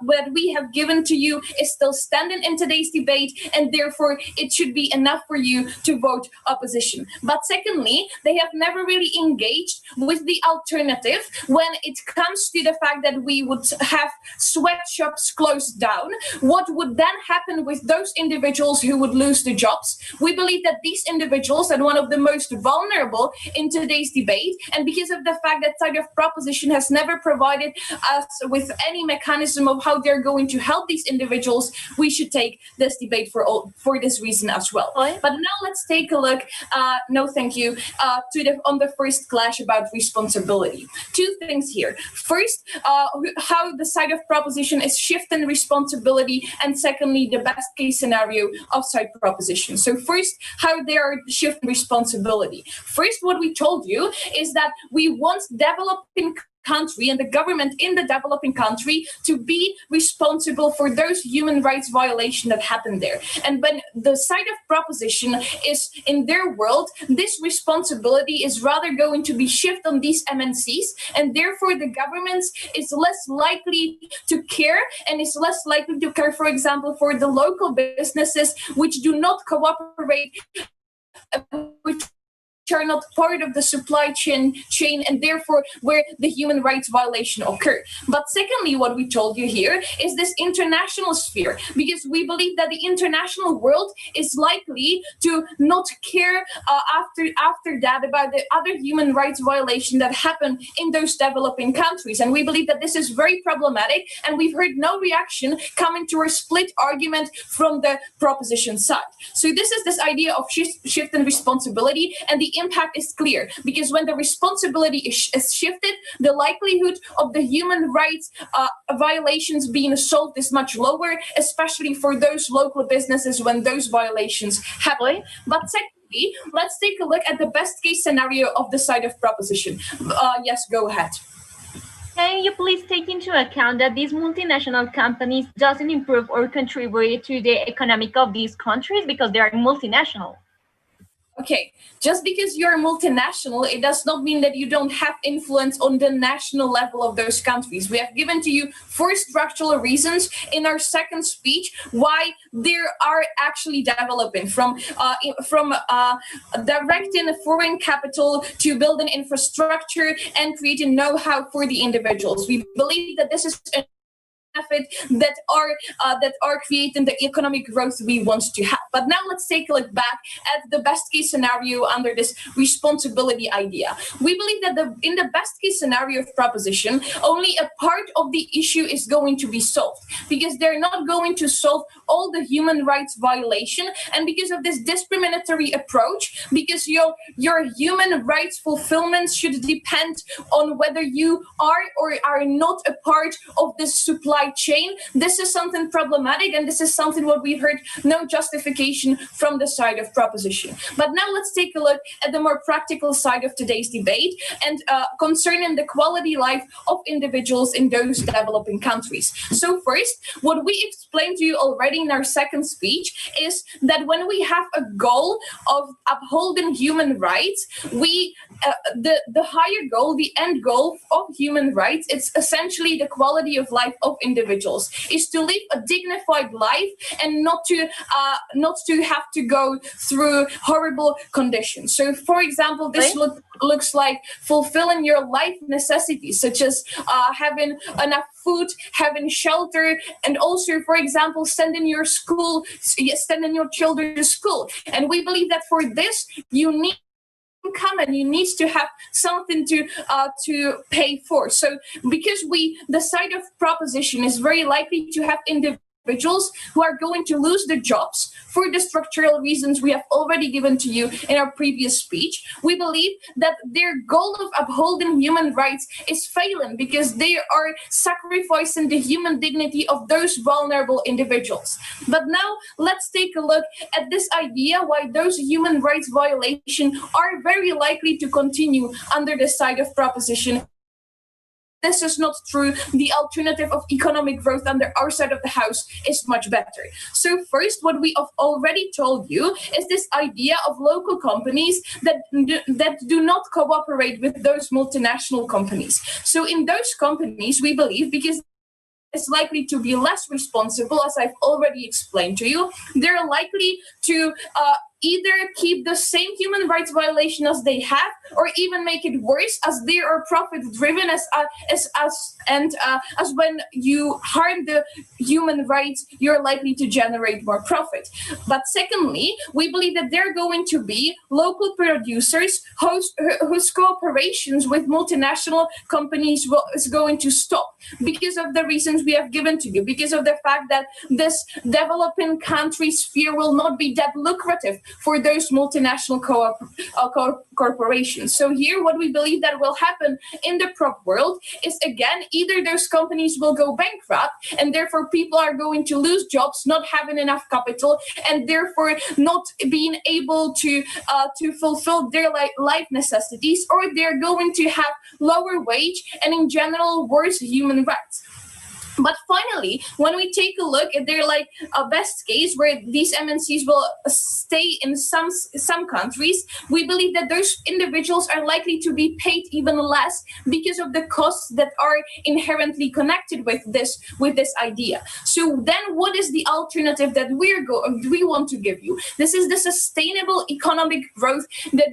that we have given to you is still standing in today's debate, and therefore it should be enough for you to vote opposition. But secondly, they have never really engaged with the alternative when it comes to the fact that we would have sweatshops closed down. What would then happen with those individuals who would lose their jobs? We believe that these individuals are one of the most vulnerable in today's debate, and because of the fact that side of proposition has never provided us with any mechanism of how they're going to help these individuals, we should take this debate for this reason as well. But now let's take a look, no thank you, on the first clash about responsibility. Two things here. First, how the side of proposition is shifting responsibility, and secondly, the best case scenario of side proposition. So first, how they are shifting responsibility. First, what we told you is that we want developing country and the government in the developing country to be responsible for those human rights violations that happen there. And when the side of proposition is in their world, this responsibility is rather going to be shifted on these MNCs, and therefore the government is less likely to care, and is less likely to care, for example, for the local businesses which do not cooperate, which are not part of the supply chain, and therefore where the human rights violation occur. But secondly, what we told you here is this international sphere, because we believe that the international world is likely to not care after that about the other human rights violation that happen in those developing countries. And we believe that this is very problematic, and we've heard no reaction coming to a split argument from the proposition side. So this is this idea of shift in responsibility, and the impact is clear, because when the responsibility is shifted, the likelihood of the human rights violations being solved is much lower, especially for those local businesses when those violations happen. But secondly, finally, let's take a look at the best case scenario of the side of proposition. Yes, go ahead. Can you please take into account that these multinational companies doesn't improve or contribute to the economic of these countries because they are multinational? Okay, just because you're multinational, it does not mean that you don't have influence on the national level of those countries. We have given to you 4 structural reasons in our second speech why they are actually developing, from directing foreign capital to building infrastructure and creating know-how for the individuals. We believe that this is a benefit that are creating the economic growth we want to have. But now let's take a look back at the best case scenario under this responsibility idea. We believe that in the best case scenario of proposition, only a part of the issue is going to be solved, because they're not going to solve all the human rights violation, and because of this discriminatory approach, because your human rights fulfillment should depend on whether you are or are not a part of this supply chain. This is something problematic, and this is something what we've heard no justification from the side of proposition. But now let's take a look at the more practical side of today's debate, and concerning the quality life of individuals in those developing countries. So first, what we explained to you already in our second speech is that when we have a goal of upholding human rights, we the higher goal, the end goal of human rights, it's essentially the quality of life of individuals, is to live a dignified life and not to have to go through horrible conditions. So, for example, this looks like fulfilling your life necessities, such as having enough food, having shelter, and also, for example, sending your children to school. And we believe that for this, you need income and you need to have something to pay for. So because the side of proposition is very likely to have individuals who are going to lose their jobs for the structural reasons we have already given to you in our previous speech, we believe that their goal of upholding human rights is failing because they are sacrificing the human dignity of those vulnerable individuals. But now let's take a look at this idea why those human rights violations are very likely to continue under the side of proposition. This is not true. The alternative of economic growth under our side of the house is much better. So first, what we have already told you is this idea of local companies that do not cooperate with those multinational companies. So in those companies, we believe, because it's likely to be less responsible, as I've already explained to you, they're likely to either keep the same human rights violation as they have, or even make it worse, as they are profit-driven, as when you harm the human rights, you're likely to generate more profit. But secondly, we believe that there are going to be local producers whose cooperations with multinational companies is going to stop because of the reasons we have given to you, because of the fact that this developing country sphere will not be that lucrative for those multinational corporations. So here, what we believe that will happen in the prop world is, again, either those companies will go bankrupt, and therefore people are going to lose jobs, not having enough capital, and therefore not being able to fulfill their life necessities, or they're going to have lower wage and in general worse human rights. But finally, when we take a look at their best case, where these MNCs will stay in some countries, we believe that those individuals are likely to be paid even less because of the costs that are inherently connected with this idea. So then, what is the alternative that we want to give you? This is the sustainable economic growth that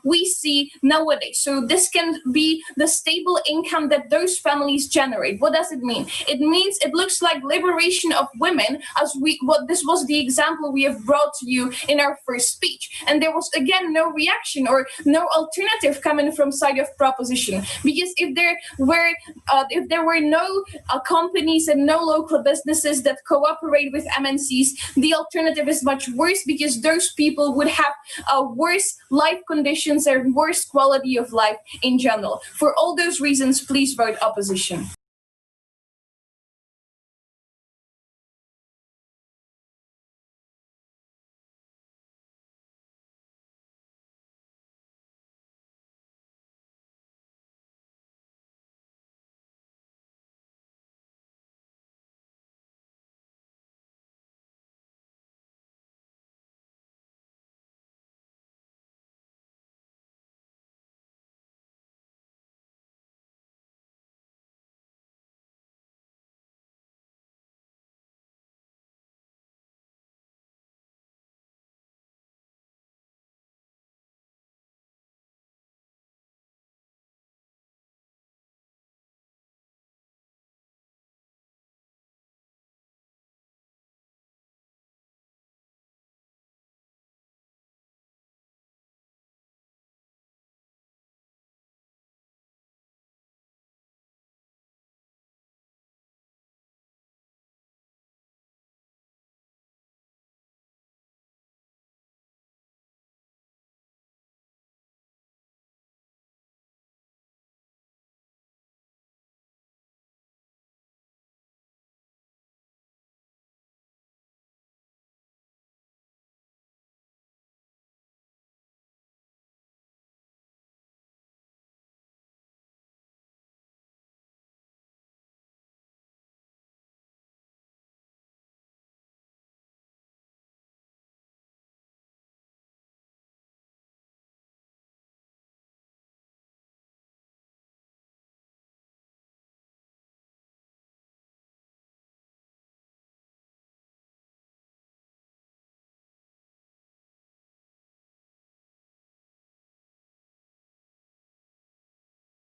we see nowadays. So this can be the stable income that those families generate. What does it mean? It means it looks like liberation of women, this was the example we have brought to you in our first speech. And there was, again, no reaction or no alternative coming from side of proposition, because if there were no companies and no local businesses that cooperate with MNCs, the alternative is much worse, because those people would have worse life conditions and worse quality of life in general. For all those reasons, please vote opposition.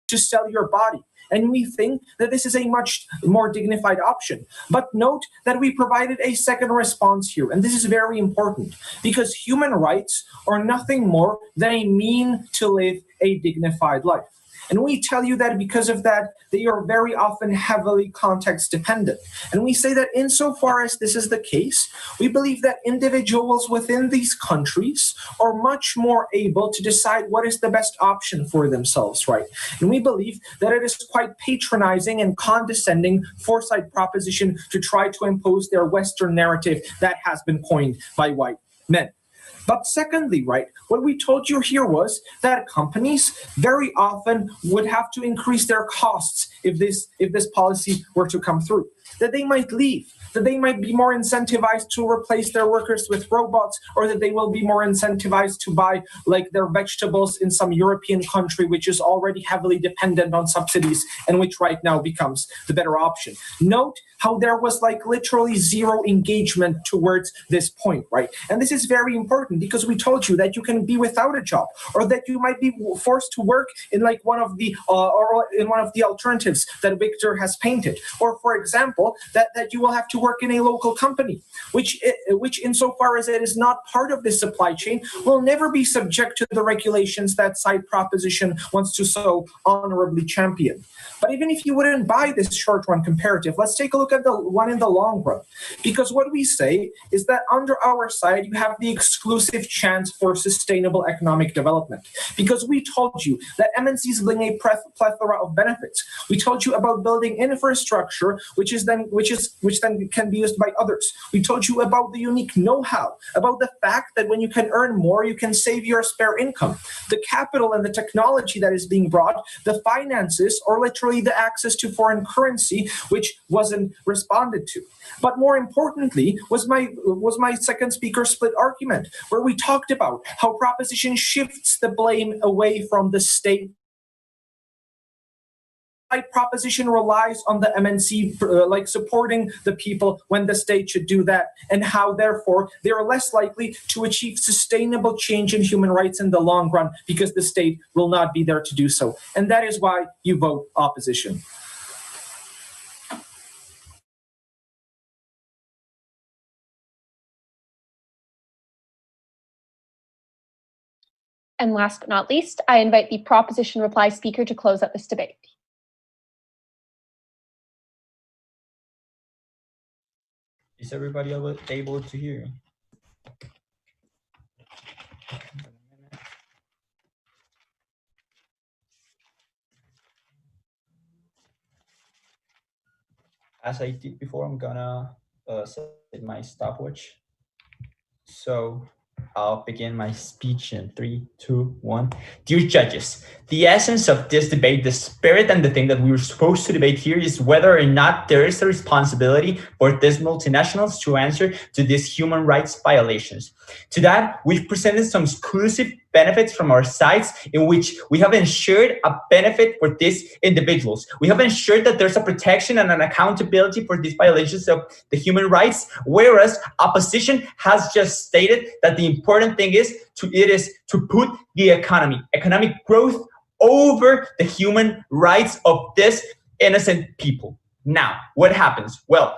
to sell your body. And we think that this is a much more dignified option. But note that we provided a second response here, and this is very important, because human rights are nothing more than a mean to live a dignified life. And we tell you that because of that, they are very often heavily context dependent. And we say that insofar as this is the case, we believe that individuals within these countries are much more able to decide what is the best option for themselves, right? And we believe that it is quite patronizing and condescending foresight proposition to try to impose their Western narrative that has been coined by white men. But secondly, right, what we told you here was that companies very often would have to increase their costs if this policy were to come through, that they might leave, that they might be more incentivized to replace their workers with robots, or that they will be more incentivized to buy like their vegetables in some European country which is already heavily dependent on subsidies and which right now becomes the better option. Note how there was like literally zero engagement towards this point, right? And this is very important because we told you that you can be without a job, or that you might be forced to work in like one of the alternatives that Viktor has painted, or for example that you will have to work in a local company, which insofar as it is not part of this supply chain, will never be subject to the regulations that side proposition wants to so honorably champion. But even if you wouldn't buy this short-run comparative, let's take a look at the one in the long run. Because what we say is that under our side, you have the exclusive chance for sustainable economic development. Because we told you that MNCs bring a plethora of benefits. We told you about building infrastructure, which then can be used by others. We told you about the unique know-how, about the fact that when you can earn more, you can save your spare income. The capital and the technology that is being brought, the finances, or literally the access to foreign currency, which wasn't responded to. But more importantly was my second speaker split argument, where we talked about how proposition shifts the blame away from the state. Proposition relies on the MNC supporting the people when the state should do that, and how therefore they are less likely to achieve sustainable change in human rights in the long run because the state will not be there to do so. And that is why you vote opposition. And last but not least, I invite the proposition reply speaker to close out this debate. Is everybody able to hear? As I did before, I'm gonna set my stopwatch. So I'll begin my speech in 3, 2, 1. Dear judges, the essence of this debate, the spirit and the thing that we were supposed to debate here is whether or not there is a responsibility for these multinationals to answer to these human rights violations. To that, we've presented some exclusive benefits from our sides in which we have ensured a benefit for these individuals. We have ensured that there's a protection and an accountability for these violations of the human rights, whereas opposition has just stated that the important thing is to put the economic growth over the human rights of these innocent people. Now, what happens? Well,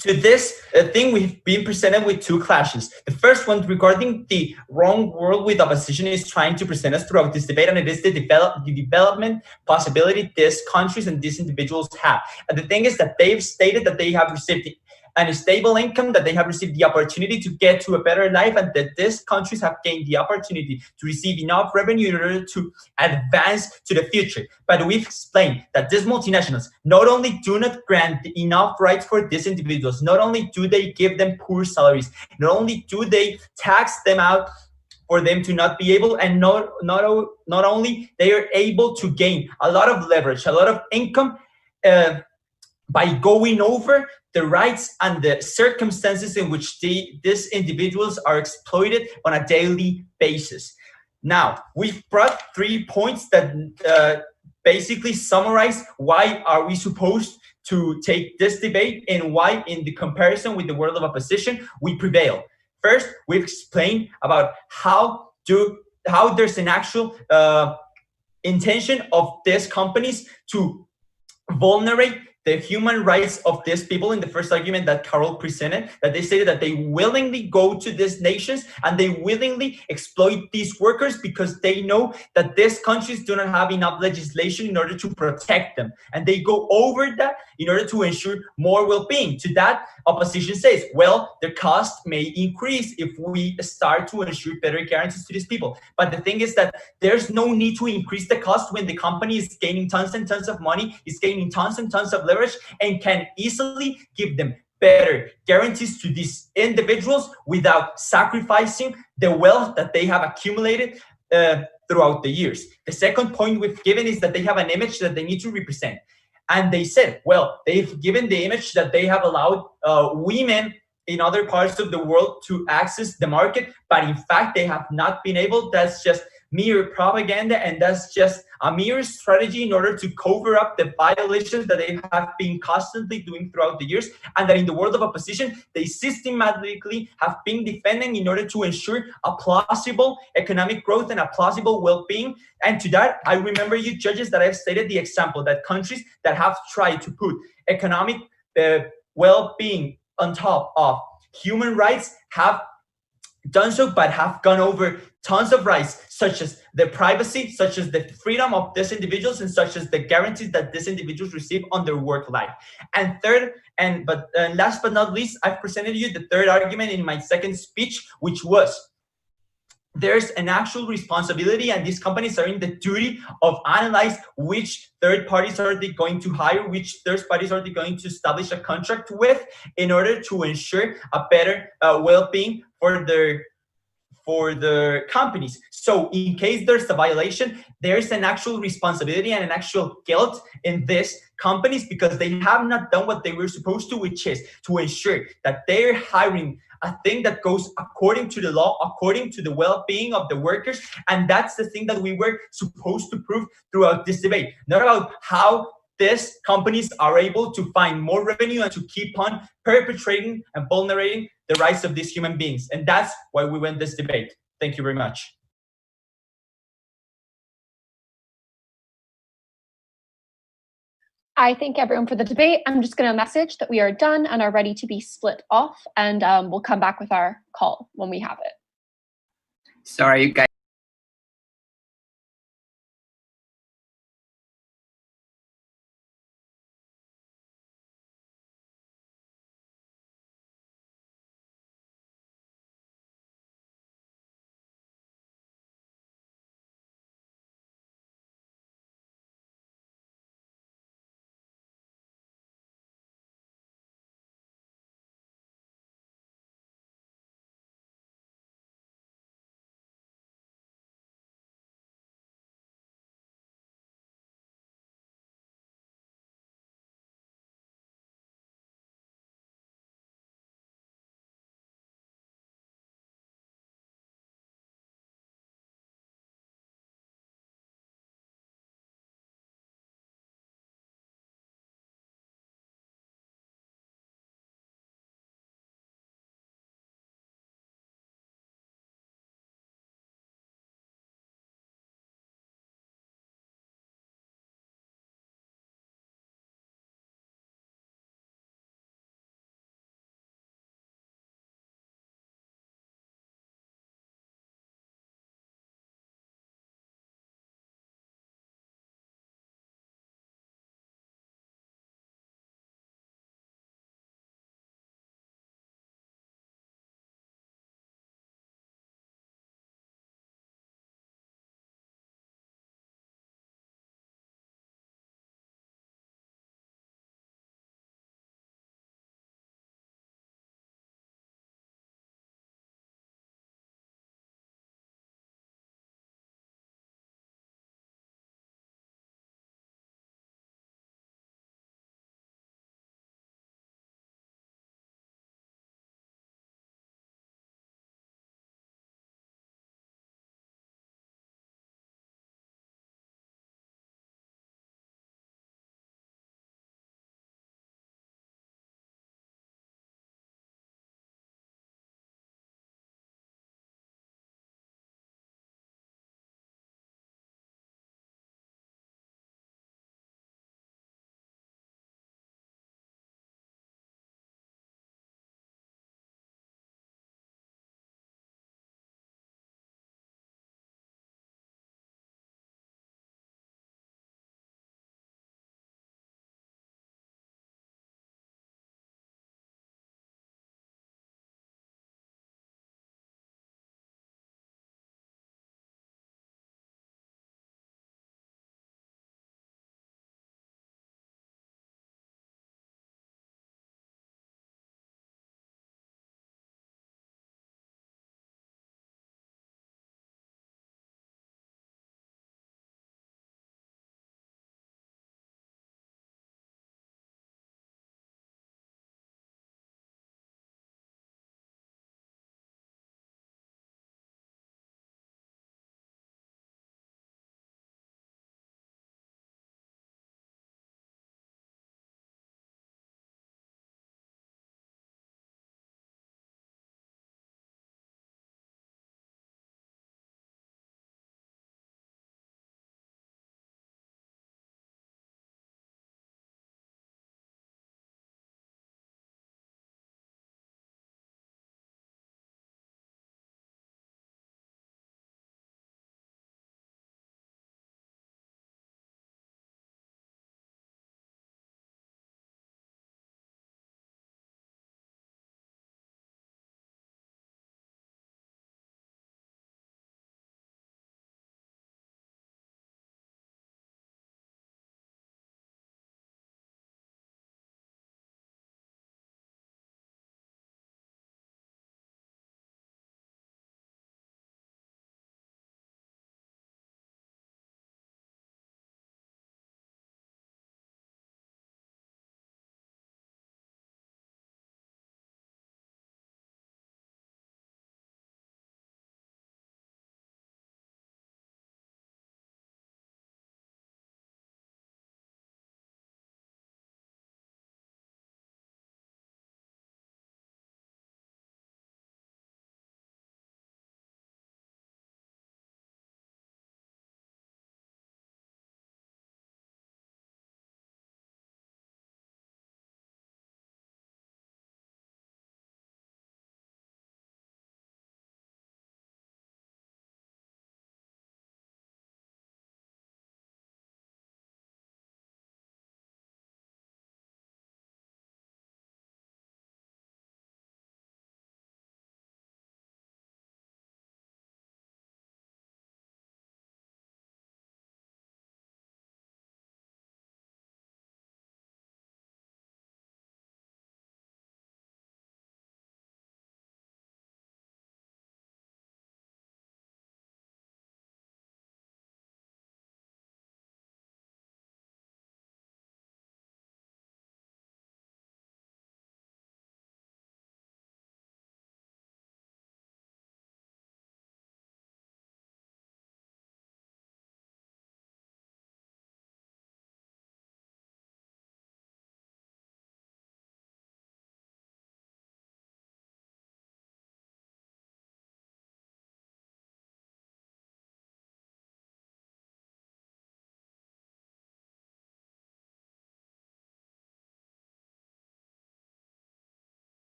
to this thing, we've been presented with two clashes. The first one regarding the wrong world with opposition is trying to present us throughout this debate, and it is the development possibility these countries and these individuals have. And the thing is that they've stated that they have received a stable income, that they have received the opportunity to get to a better life, and that these countries have gained the opportunity to receive enough revenue in order to advance to the future. But we've explained that these multinationals not only do not grant enough rights for these individuals, not only do they give them poor salaries, not only do they tax them out for them to not be able, and not only they are able to gain a lot of leverage, a lot of income by going over the rights and the circumstances in which these individuals are exploited on a daily basis. Now, we've brought 3 points that basically summarize why are we supposed to take this debate and why, in the comparison with the world of opposition, we prevail. First, we've explained about how there's an actual intention of these companies to vulnerate the human rights of these people in the first argument that Carol presented, that they say that they willingly go to these nations and they willingly exploit these workers because they know that these countries do not have enough legislation in order to protect them. And they go over that in order to ensure more well-being. To that, opposition says, well, the cost may increase if we start to ensure better guarantees to these people. But the thing is that there's no need to increase the cost when the company is gaining tons and tons of money, is gaining tons and tons of leverage, and can easily give them better guarantees to these individuals without sacrificing the wealth that they have accumulated throughout the years. The second point we've given is that they have an image that they need to represent. And they said, well, they've given the image that they have allowed women in other parts of the world to access the market, but in fact, they have not been able. That's just mere propaganda, and that's just a mere strategy in order to cover up the violations that they have been constantly doing throughout the years, and that in the world of opposition, they systematically have been defending in order to ensure a plausible economic growth and a plausible well-being. And to that, I remember you judges that I've stated the example that countries that have tried to put economic well-being on top of human rights have done so, but have gone over tons of rights, such as the privacy, such as the freedom of these individuals, and such as the guarantees that these individuals receive on their work life. And last but not least, I've presented you the third argument in my second speech, which was there's an actual responsibility, and these companies are in the duty of analyze which third parties are they going to hire, which third parties are they going to establish a contract with in order to ensure a better well-being for their companies. So in case there's a violation, there's an actual responsibility and an actual guilt in these companies because they have not done what they were supposed to, which is to ensure that they're hiring a thing that goes according to the law, according to the well-being of the workers. And that's the thing that we were supposed to prove throughout this debate, not about how these companies are able to find more revenue and to keep on perpetrating and vulnerating the rights of these human beings. And that's why we win this debate. Thank you very much. I thank everyone for the debate. I'm just going to message that we are done and are ready to be split off, and we'll come back with our call when we have it. Sorry, you guys.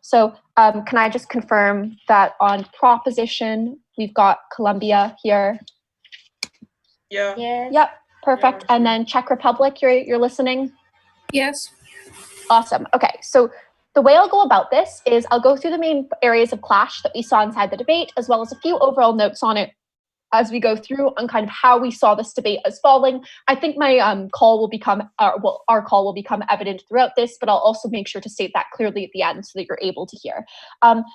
So can I just confirm that on proposition, we've got Colombia here? Yeah. Yes. Yep, perfect. Yeah, And then Czech Republic, you're listening? Yes. Awesome. Okay, so the way I'll go about this is I'll go through the main areas of clash that we saw inside the debate, as well as a few overall notes on it as we go through on kind of how we saw this debate as falling. I think my our call will become evident throughout this, but I'll also make sure to state that clearly at the end so that you're able to hear.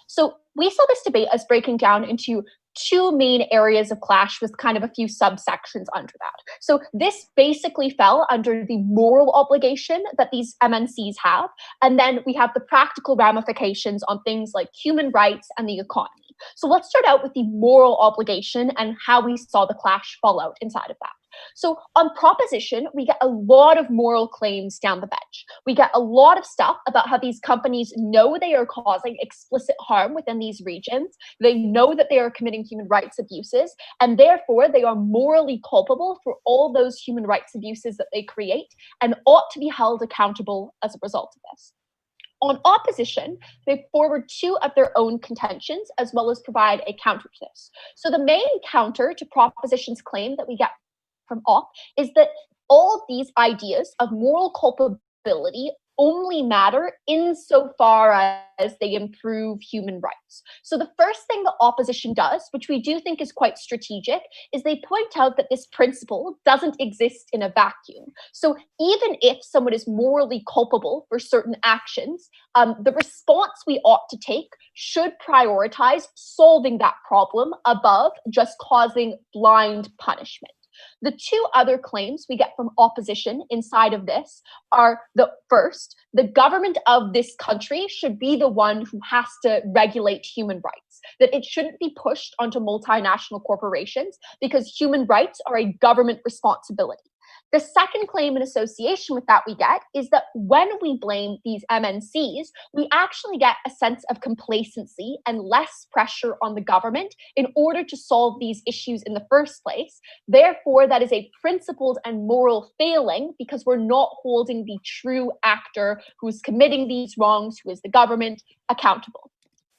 So we saw this debate as breaking down into two main areas of clash with kind of a few subsections under that. So this basically fell under the moral obligation that these MNCs have, and then we have the practical ramifications on things like human rights and the economy. So let's start out with the moral obligation and how we saw the clash fall out inside of that. So on proposition, we get a lot of moral claims down the bench. We get a lot of stuff about how these companies know they are causing explicit harm within these regions. They know that they are committing human rights abuses, and therefore they are morally culpable for all those human rights abuses that they create and ought to be held accountable as a result of this. On opposition, they forward two of their own contentions as well as provide a counter to this. So the main counter to proposition's claim that we get from op is that all of these ideas of moral culpability only matter insofar as they improve human rights. So the first thing the opposition does, which we do think is quite strategic, is they point out that this principle doesn't exist in a vacuum. So even if someone is morally culpable for certain actions, the response we ought to take should prioritize solving that problem above just causing blind punishment. The two other claims we get from opposition inside of this are the first, the government of this country should be the one who has to regulate human rights, that it shouldn't be pushed onto multinational corporations because human rights are a government responsibility. The second claim in association with that we get is that when we blame these MNCs, we actually get a sense of complacency and less pressure on the government in order to solve these issues in the first place. Therefore, that is a principled and moral failing because we're not holding the true actor who's committing these wrongs, who is the government, accountable.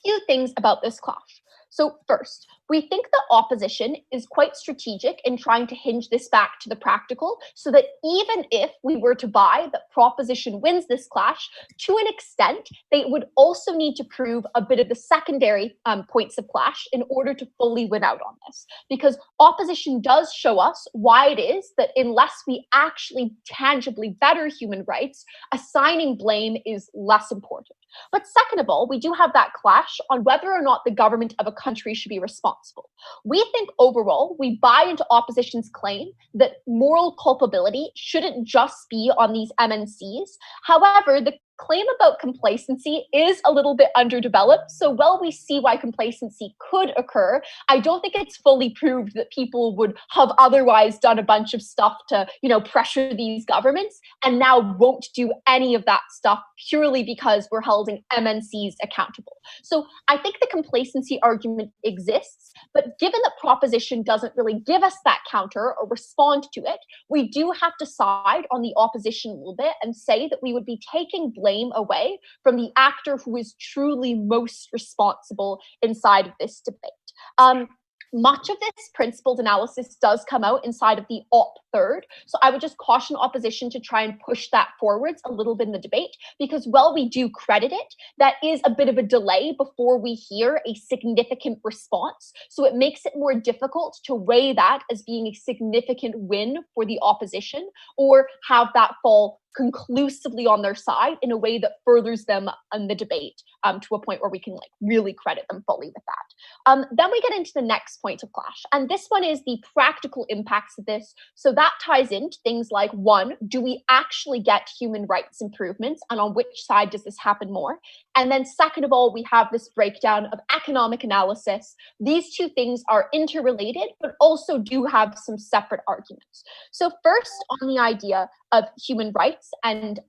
Few things about this clash. So first, we think the opposition is quite strategic in trying to hinge this back to the practical so that even if we were to buy that proposition wins this clash, to an extent, they would also need to prove a bit of the secondary points of clash in order to fully win out on this. Because opposition does show us why it is that unless we actually tangibly better human rights, assigning blame is less important. But second of all, we do have that clash on whether or not the government of a country should be responsible. We think overall, we buy into opposition's claim that moral culpability shouldn't just be on these MNCs. However, the claim about complacency is a little bit underdeveloped. So while we see why complacency could occur, I don't think it's fully proved that people would have otherwise done a bunch of stuff to, pressure these governments and now won't do any of that stuff purely because we're holding MNCs accountable. So I think the complacency argument exists, but given that proposition doesn't really give us that counter or respond to it, we do have to side on the opposition a little bit and say that we would be taking blame away from the actor who is truly most responsible inside of this debate. Much of this principled analysis does come out inside of the op third. So I would just caution opposition to try and push that forwards a little bit in the debate, because while we do credit it, that is a bit of a delay before we hear a significant response. So it makes it more difficult to weigh that as being a significant win for the opposition or have that fall conclusively on their side in a way that furthers them in the debate to a point where we can really credit them fully with that. Then we get into the next point of clash. And this one is the practical impacts of this. So that ties into things like, one, do we actually get human rights improvements? And on which side does this happen more? And then second of all, we have this breakdown of economic analysis. These two things are interrelated, but also do have some separate arguments. So first on the idea of human rights and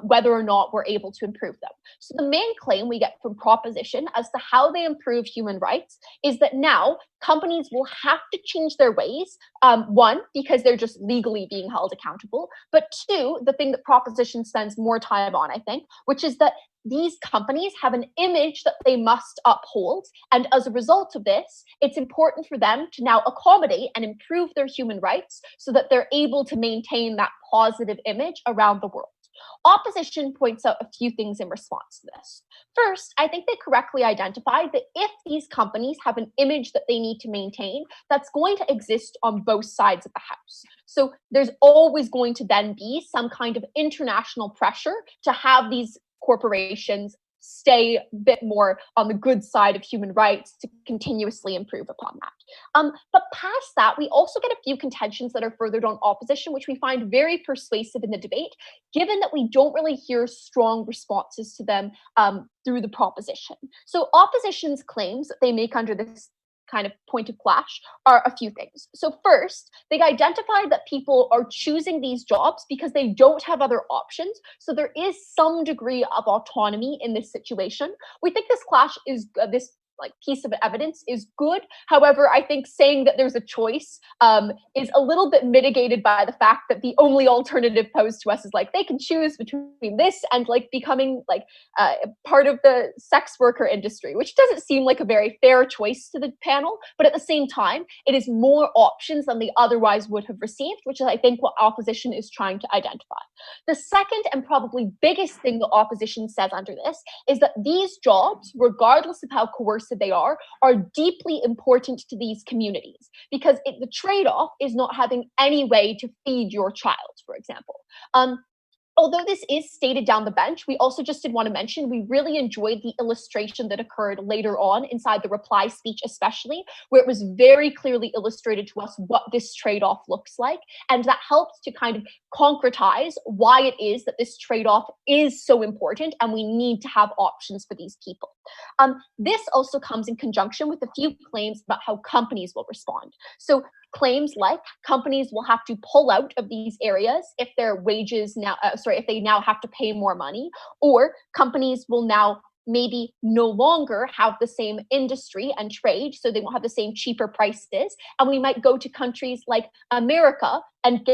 whether or not we're able to improve them. So the main claim we get from proposition as to how they improve human rights is that now companies will have to change their ways, one, because they're just legally being held accountable, but two, the thing that proposition spends more time on, I think, which is that these companies have an image that they must uphold. And as a result of this, it's important for them to now accommodate and improve their human rights so that they're able to maintain that positive image around the world. Opposition points out a few things in response to this. First, I think they correctly identified that if these companies have an image that they need to maintain, that's going to exist on both sides of the house. So there's always going to then be some kind of international pressure to have these corporations stay a bit more on the good side of human rights to continuously improve upon that. But past that, we also get a few contentions that are furthered on opposition, which we find very persuasive in the debate, given that we don't really hear strong responses to them through the proposition. So opposition's claims that they make under this kind of point of clash are a few things. So first, they identified that people are choosing these jobs because they don't have other options. So there is some degree of autonomy in this situation. We think this clash is this piece of evidence is good. However, I think saying that there's a choice is a little bit mitigated by the fact that the only alternative posed to us is they can choose between this and becoming part of the sex worker industry, which doesn't seem like a very fair choice to the panel. But at the same time, it is more options than they otherwise would have received, which is, I think, what opposition is trying to identify. The second and probably biggest thing the opposition says under this is that these jobs, regardless of how coercive they are deeply important to these communities because the trade-off is not having any way to feed your child, for example. Although this is stated down the bench, we also just did want to mention we really enjoyed the illustration that occurred later on inside the reply speech, especially, where it was very clearly illustrated to us what this trade-off looks like. And that helps to kind of concretize why it is that this trade-off is so important and we need to have options for these people. This also comes in conjunction with a few claims about how companies will respond. So claims like companies will have to pull out of these areas if their wages now, if they now have to pay more money, or companies will now maybe no longer have the same industry and trade, so they won't have the same cheaper prices, and we might go to countries like America and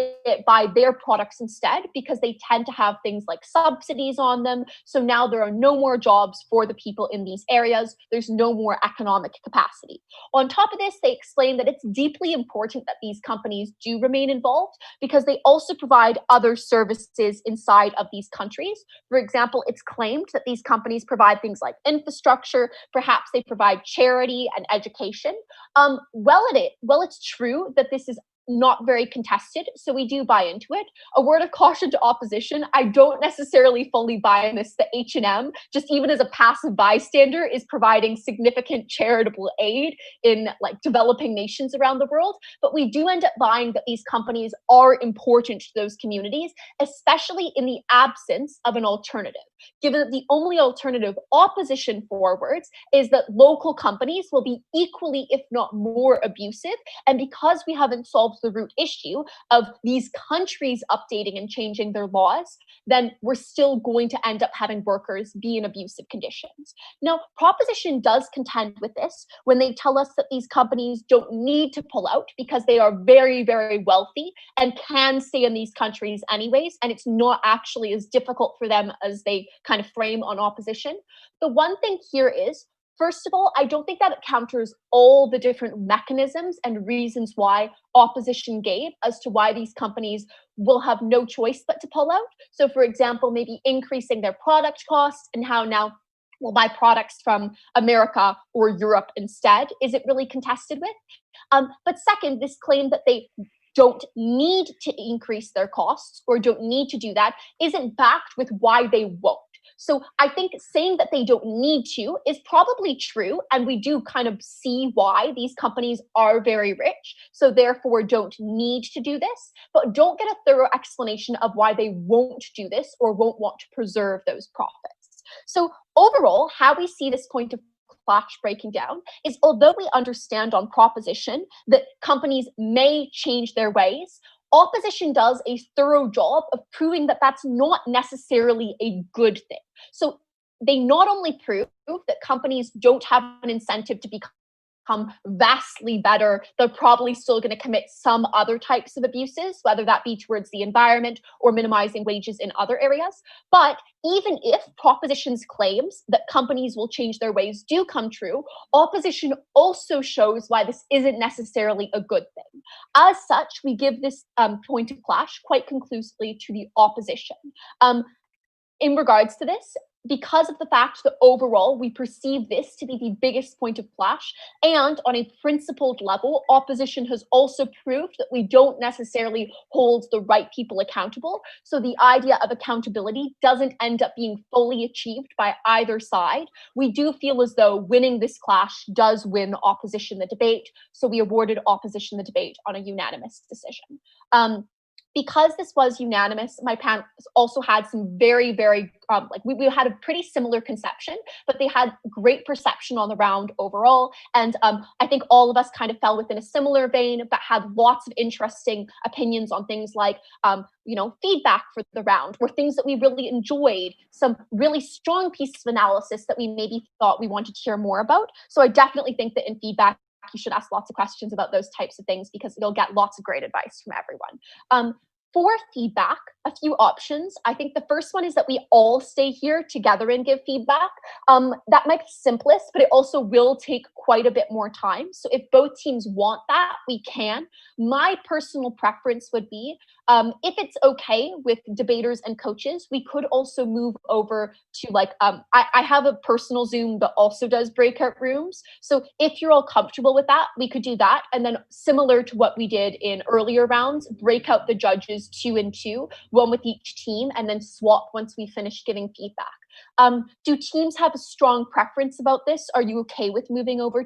buy their products instead because they tend to have things like subsidies on them. So now there are no more jobs for the people in these areas. There's no more economic capacity. On top of this, they explain that it's deeply important that these companies do remain involved because they also provide other services inside of these countries. For example, it's claimed that these companies provide things like infrastructure, perhaps they provide charity and education. Well, it's true that this is not very contested, so we do buy into it. A word of caution to opposition, I don't necessarily fully buy in this that H&M, just even as a passive bystander, is providing significant charitable aid in developing nations around the world, but we do end up buying that these companies are important to those communities, especially in the absence of an alternative, given that the only alternative opposition forwards is that local companies will be equally, if not more, abusive, and because we haven't solved the root issue of these countries updating and changing their laws, then we're still going to end up having workers be in abusive conditions. Now, proposition does contend with this when they tell us that these companies don't need to pull out because they are very, very wealthy and can stay in these countries anyways, and it's not actually as difficult for them as they kind of frame on opposition. The one thing here is, first of all, I don't think that it counters all the different mechanisms and reasons why opposition gave as to why these companies will have no choice but to pull out. So, for example, maybe increasing their product costs and how now we'll buy products from America or Europe instead. Is it really contested with? But second, this claim that they don't need to increase their costs or don't need to do that isn't backed with why they won't. So I think saying that they don't need to is probably true, and we do kind of see why these companies are very rich, so therefore don't need to do this, but don't get a thorough explanation of why they won't do this or won't want to preserve those profits. So overall, how we see this point of clash breaking down is, although we understand on proposition that companies may change their ways, opposition does a thorough job of proving that that's not necessarily a good thing. So they not only prove that companies don't have an incentive to become become vastly better, they're probably still going to commit some other types of abuses, whether that be towards the environment or minimizing wages in other areas. But even if proposition's claims that companies will change their ways do come true, opposition also shows why this isn't necessarily a good thing. As such, we give this point of clash quite conclusively to the opposition. In regards to this, because of the fact that overall we perceive this to be the biggest point of clash, and on a principled level, opposition has also proved that we don't necessarily hold the right people accountable. So the idea of accountability doesn't end up being fully achieved by either side. We do feel as though winning this clash does win opposition the debate. So we awarded opposition the debate on a unanimous decision. Because this was unanimous, my panel also had some very, very, we had a pretty similar conception, but they had great perception on the round overall. And I think all of us kind of fell within a similar vein, but had lots of interesting opinions on things like, feedback for the round, or things that we really enjoyed, some really strong pieces of analysis that we maybe thought we wanted to hear more about. So I definitely think that in feedback, you should ask lots of questions about those types of things, because you'll get lots of great advice from everyone. For feedback, a few options. I think the first one is that we all stay here together and give feedback. That might be simplest, but it also will take quite a bit more time. So if both teams want that, we can. My personal preference would be, if it's okay with debaters and coaches, we could also move over to I have a personal Zoom that also does breakout rooms. So if you're all comfortable with that, we could do that. And then similar to what we did in earlier rounds, break out the judges 2 and 2, one with each team, and then swap once we finish giving feedback. Do teams have a strong preference about this? Are you okay with moving over